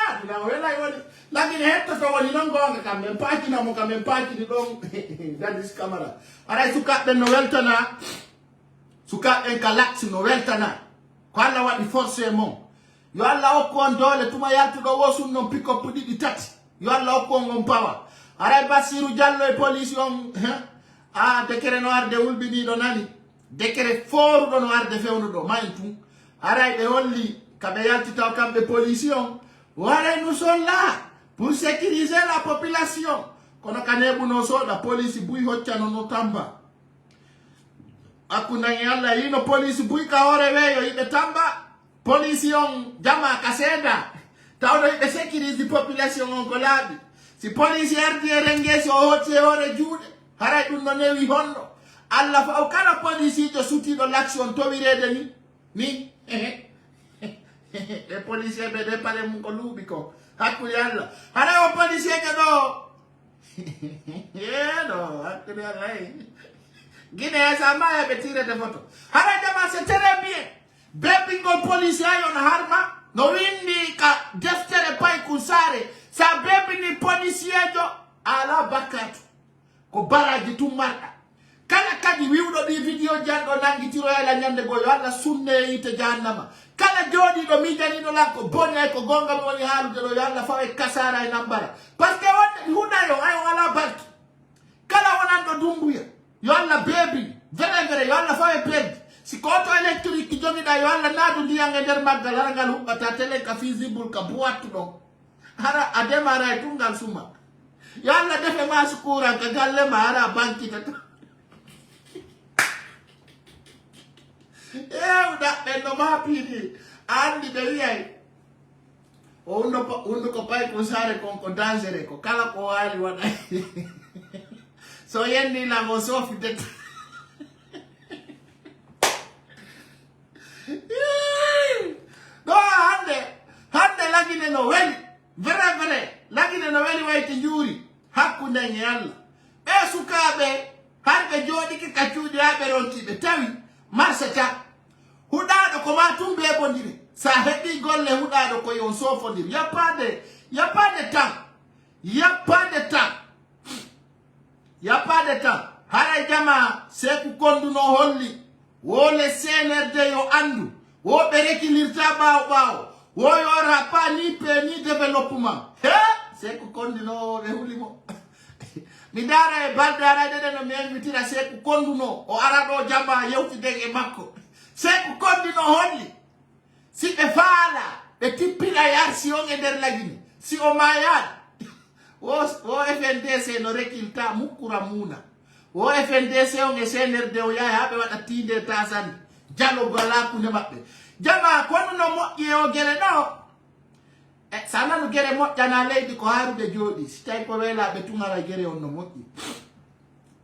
aduna welay woni lagine hettoto woni noon gonga kam men pakinamo kam men pakini ɗon Dadis Camara aray sukaɓɓen no weltana sukaɓɓen ka laksi no weltana ko Allah waɗi forcé mon yo Allah hokku on doole tuma yaltuɗo wosun noon pick-up ɗiɗi tati yo Allah hokku on on pawa aray Bassirou Diallo e police on décret no arde wulɓiniɗo nani décret foruɗo no arde fewnuɗo mayin tun aray ɓe holli kaɓe yalti taw kamɓe police on waray nous sommes là pour sécuriser la population kono kaneɓuno soɗa police buy hoccano no tamba hakkundañi Allah yino police buy ka hoore weeyo yiɓe tamba police on jama ka seeda tawɗo yiɓe sécurise population on ko laaɓi si police ardi e rengesi o hocci e hoore juuɗe haray ɗum no newi honɗo Allah faw kala police ijo sutiɗo l'action towirede ni e police ɓe de pale mum ko luuɓi ko hakkude Allah haray o police jo ɗo ɗo hakkude Allah Guinée sama ɓe tirede photo haray jama c'est très bien bebingol police ayon harma no windi ka deftere pay kusare sa bebini policier jo ala bakatu ko baraji tummarɗa kala kadi wiwɗo ɗi vidéo janɗo nangitiro yala ñande go yo Allah sunne yite jahannama kala jooɗiɗo miijaniɗo lan ko boni ay ko gongal woni haalude ɗo yo Allah fawe kasara e nambara par ce que wonde huɗayo ayo ala barki kala wonanɗo Doumbouya yo Allah beebini vrai yo Allah fawe perdi si ko auto électrique jogiɗa yo Allah naadu ndiyam e nder maggal hara ngal huɓɓata télé ka visible ka boite ɗon hara a démarra e tungal suma yo Allah defe ma courant ka galle ma hara bankita ewɗa ɓen no mapiɗi andi ɓe wiyay o undo ko pay ko sare ko danger ko kala ko wali wada so yendi la mo sofi de no hande lagine no weli vrai lagine no weli wayti juri hakkunde nyalla e sukabe harbe jodi ki kacudi abe ronti be tawi marsata hudado ko ma tumbe bondiri sa hebi golle hudado ko yon sofondir y a pas de temps haray jama seku konduno holli wole CNRD yo andu wo berekilirta bawo wo yora pa ni pe ni développement he seku konduno be hulimo mi dara e baldara de no mi invitira seku konduno o arado jama yewti dege makko seku konduno holli si be fala be tipira yar si on eder lagini si o mayad o FNDC no rekilta mukura muna o FNDC on CNRD o ya habe wada tinde tasan jalo gala ku ne mabbe jama kono no mo o gere no sana no gere mo jana leydi ko harude jodi si tay ko wela be tungara gere on no moki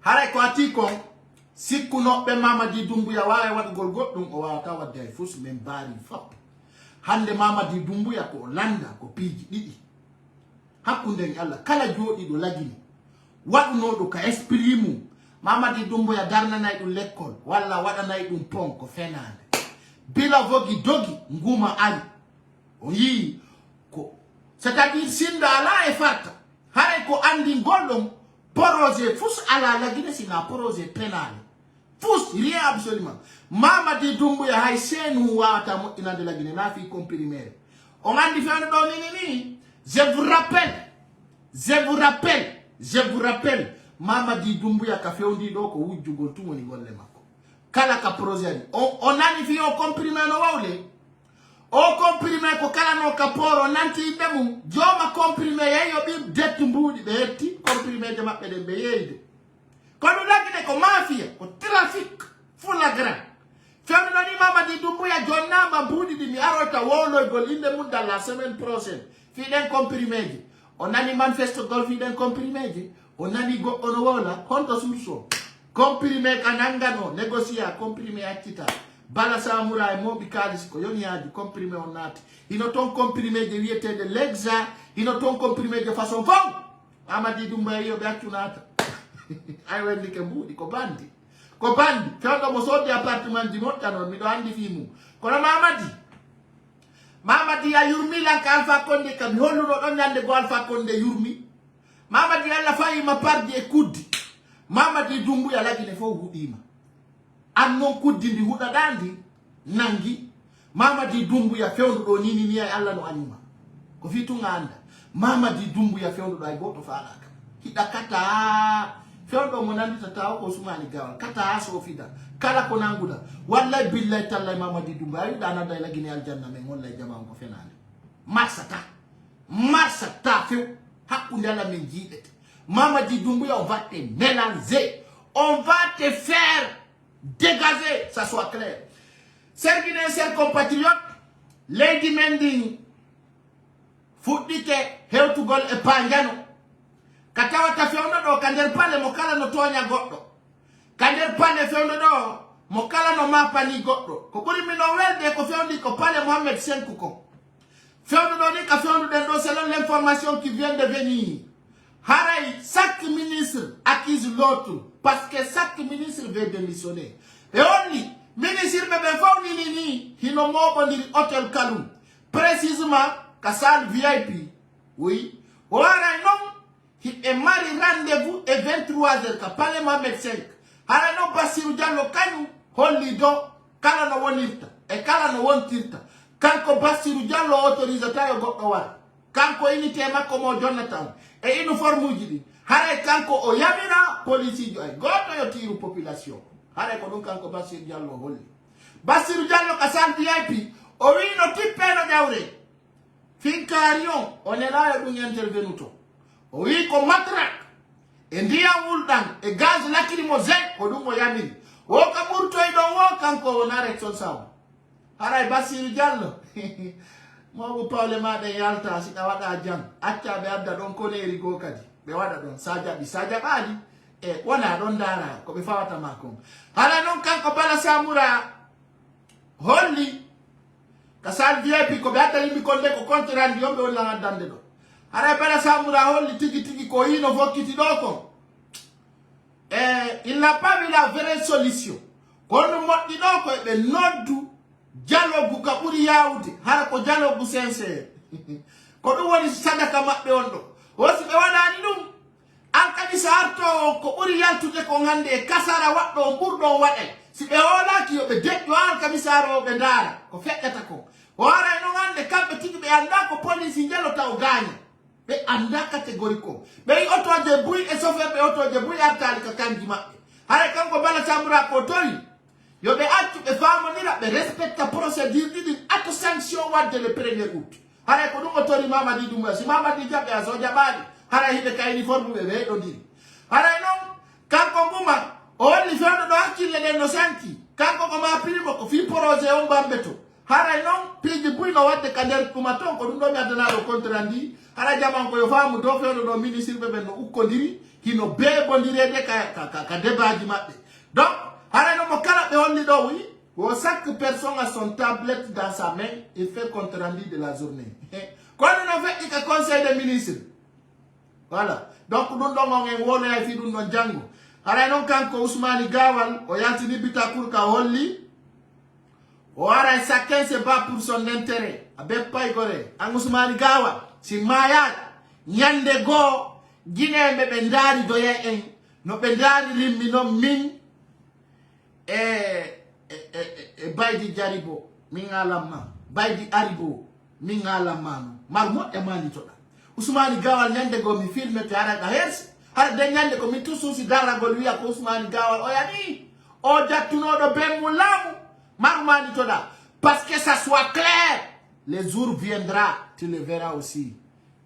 haray ko atiko sikku no be Mamadi Doumbouya wawe wadugol goddum o wawata wadde fus men bari fap hande Mamadi Doumbouya ko landa ko piiji didi hakkunde Allah kala jodi do lagini waduno do ka esprit mum Mamadi Doumbouya darnanay dum l'école walla wadanay dum pon ko fenande bila vogi dogi nguma ali o yi ko c'est-à-dire sinda ala e fatta hare ko andi gollom projet fus ala lagine sina projet penal fus rien absolument Mamadi Doumbouya hay senu wata mo inande lagine na fi comprimé on andi fenande do ni je vous rappelle Mamadi Doumbouya ka fewndi do ko wujjugol tumoni golle makko kala ka projet on nani fi o comprimé no wawle o comprimé ko kala no ka poro nanti demu joma comprimé yeyo bi dettu mbudi be hetti comprimé de mabbe de be yeyde kono lagine ko mafia ko trafic flagrant fewndo ni Mamadi Doumbouya jonnama mbudi di mi arota wolo gol inde mun dans la semaine prochaine fi den comprimé on nani manifesto gol fi den comprimé on nani go ono wala honto surso comprimé kanangano négocier comprimé akita bala samurai mobi kalis ko yoni adi comprimé on nati ino ton comprimé de wiete de l'exa ino ton comprimé de façon fond Mamadi Doumbouya yo be atunata ay wendi ke mbudi ko bandi fewdo mo sodi appartement di montano mi do andi fimu kono Mamadi ya yurmi la ka Alpha Condé kam holluno don nyande go Alpha Condé yurmi Mamadi alla fayi ma pardi e kuddi Mamadi Doumbouya lagine fo hudima annon kuddi ndi huda dandi nangi Mamadi Doumbouya fewndo do nini ni ay alla no anima ko fitu nganda Mamadi Doumbouya fewndo do ay goto falaka hida kata fewndo mo nandi tataw ko sumani gawal kata so fida kala ko nanguda wallahi billahi tallahi Mamadi Doumbouya dana day lagine aljanna men wallahi jama ko fenande marsata few hakkunde ala men jidete Mamadi Doumbouya on va te mélanger on va te faire dégager ça soit clair chers compatriotes leydi men din fuddike hewtugol e panjano ka tawata fewno do ka nder pale mo kala no tonya goddo ka nder pale fewno do mo kala no mapani goddo ko buri mi no welde ko fewndi ko pale Mohamed Senkou ko fewndo do ni ka fewndo den do selon l'information qui vient de venir haray chaque ministre accuse l'autre parce que chaque ministre veut démissionner et only ministre be fawni ni hino mobo ndiri hôtel Kalum précisément ka salle VIP oui ora non il est mari rendez-vous et 23h ka pale Mohamed Senkou haray no Bassirou Diallo kanu holli do kala no wonirta e kala no wontirta kanko Bassirou Diallo autorisataire goddo wala kanko unité makko mo Jonathan e uniforme uji di haray kanko o yamira police jo ay goto yo tiru population haray ko dum kanko Bassirou Diallo holli Bassirou Diallo ka sal VIP o wi no tippeno jawre finkarion on est là dum intervenuto o wi ko matrak e ndiya wuldan e gaz lacrymogène ko dum o yamiri o ka burto e do wo kanko wona responsable haray Bassirou Diallo mo pawle ma de yalta si da wada jam acca be adda don ko leri go kadi be wada don saja bali e wona don dara ko be fawata makon hala non kanko bala samura holli kasal VIP ko be adda limbi konde ko kontrandi yombe wala dande do ara bala samura holli tigi ko ino fokiti do ko il n'a pas vu la vraie solution kono moddi do ko be noddu dialogue ka buri yawde hala ko dialogue sincere ko dum woni sadaka mabbe on do wosi be wadani dum an kadi sarto ko buri yaltude ko hande kasara waddo burdo wade si be holaki yo be deddo an kamisaro be dara ko feddata ko wara no hande kambe tigi be anda ko police jelo taw gaña be anda catégorie ko be auto de bruit et sauf be auto de bruit artali ka kanji mabbe hala kanko bala samura ko tori yo be accu be famonira be respecta procédure di acte sanction wadde le 1er août hala ko dum autori mamadi dum si mamadi jabe aso jabali hala hibe kay uniforme be do diri hala non kanko buma oli fendo do hakkille den no sanki kanko ko ma primo ko fi projet on bambeto hala non piji buino wadde kander kuma ton ko dum do mi adana do contrandi hala jaman ko yo famu do fendo do ministre be no ukkondiri hino be bondirede ka débat mabbe donc hala no mo kala be holli do wi wo chaque personne a son tablette dans sa main et fait compte rendu de la journée quand on a fait le conseil des ministres voilà donc dun do ngen wono ya fi dun non jango hala non kanko Ousmane Gawal o yaltini Bitakour ka holli o ara chacun se bat pour son intérêt abe pay gore an Ousmane Gawal si maya nyande go Guinée be ndari do ye en no be ndari limmi no min baydi jaribo min alama baydi aribo min alama marmo e mani to da Ousmane Gawal nyande go mi filme to ara ga hes har de nyande ko mi tususi dara go wiya ko Ousmane Gawal o yani o jattuno do be mulamu marmani to da parce que ça soit clair le jour viendra tu le verras aussi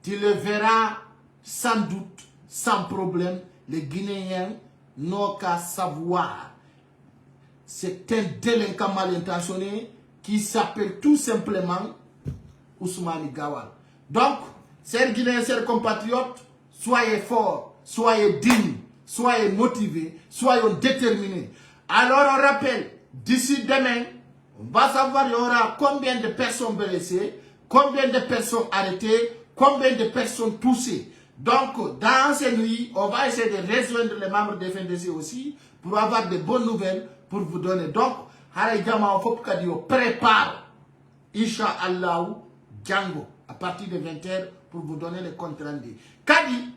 tu le verras sans doute sans problème les Guinéens n'ont qu'à savoir. C'est un délinquant mal intentionné qui s'appelle tout simplement Ousmane Gawal. Donc, chers Guinéens, chers compatriotes, soyez forts, soyez dignes, soyez motivés, soyons déterminés. Alors on rappelle, d'ici demain, on va savoir il y aura combien de personnes blessées, combien de personnes arrêtées, combien de personnes touchées. Donc, dans cette nuit, on va essayer de rejoindre les membres de FNDC aussi pour avoir de bonnes nouvelles pour vous donner. Donc, on faut que Dieu prépare, Inch'Allah, Django, à partir de 20h pour vous donner les comptes rendus. Kadi,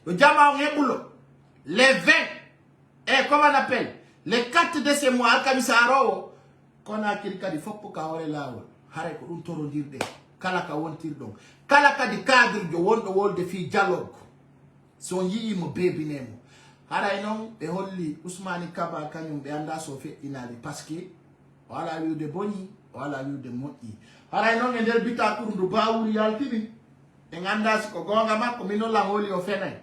le Djama les 20, et comment on appelle, les 4 de ces mois, Kamisaro, qu'on a qu'il Kadi, faut que Kaore là, Harek, on toro dire de. Kalaka wontir donc kalaka di cadre de wondo wolde fi dialogue son yi mo bebi nemo haray non be holli Ousmane Kaba kanyum be anda so fe inali parce que wala wi de boni wala wi de moti haray non e der Bitakour ndu bawuri yaltini e ganda ko gonga makko mino la holi o fenay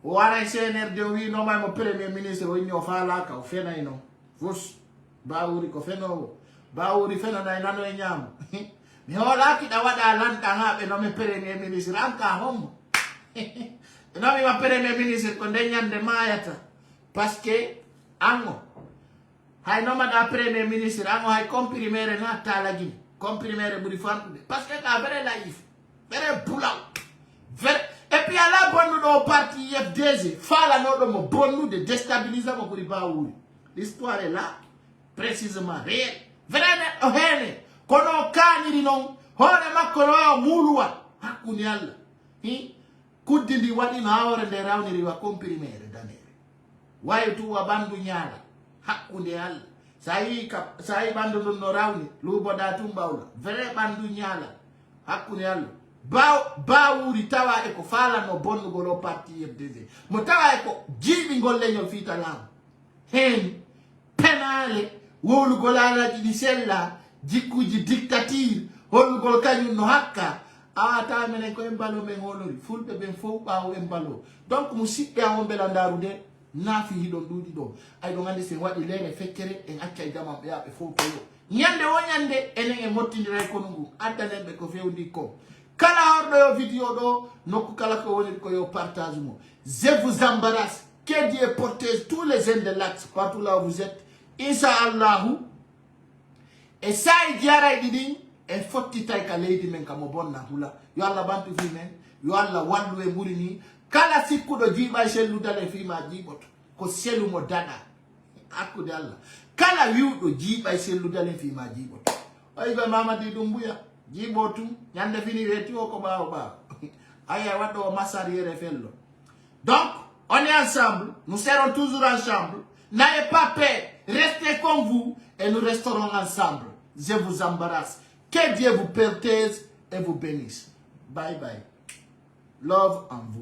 o wara CNRD wi no may mo premier ministre o nyo fala ka o fenay non fos bawuri ko feno bawuri feno nay nano e nyam mi hola ki da wada lanta ngabe no me premier ministre anka homo no mi ma premier ministre ko nyande mayata parce que ango hay no ma da premier ministre ango hay comprimere na talagi comprimere buri fantude parce que ka vrai laïf vrai bulaw vrai et puis ala bonu do parti FDZ fala no do mo bonu de déstabiliser mo buri baoui l'histoire est là précisément réel vrai o hene kono kaniri non hore makko no mulwa hakuni alla kuddindi wadi no awre de rawniri wa comprimere danere waye tu wa bandu nyaala hakkunde alla sai bandu no rawni lubo da tumbawla vrai bandu nyaala hakkunde alla bawuri tawa e ko fala no bonno golo parti FDZ mo tawa e ko jibi golle nyol fita lam hen penale wolu golala di sella jikuji dictature holugol kañum no hakka awata menen ko embalo men holori fulbe ben fo bawo embalo donc musidɓe a wonɓe landaru de naafi hiɗon ɗuuɗi ɗo ay ɗo gandi sen waɗi lere feccere en acca e jamam ɓe yaɓe fof toyo Nyande o nyande enen mottindira ko nungu addanembe ko fewndi ko kala ordo yo vidéo do nokku kala ko woni ko yo partage mo. Je vous embrasse, que Dieu protège tous les jeunes de l'axe partout là où vous êtes, Inch'Allah. Et ça il diara didin e fotti tay ka leydi men kamo bonna hula yo Allah bantu fi men yo Allah wallu e murini kala sikkudo jiba selu dale fi ma jiboto ko selu mo dada akude Allah kala wiudo jiba selu dale fi ma jiboto ay ba mamadi dumbuya jibotu nyande fini weti o ko baaw ba aya wado masariere fello. Donc on est ensemble, nous serons toujours ensemble, n'ayez pas peur, restez comme vous et nous resterons ensemble. Je vous embrasse. Que Dieu vous protège et vous bénisse. Bye bye. Love en vous.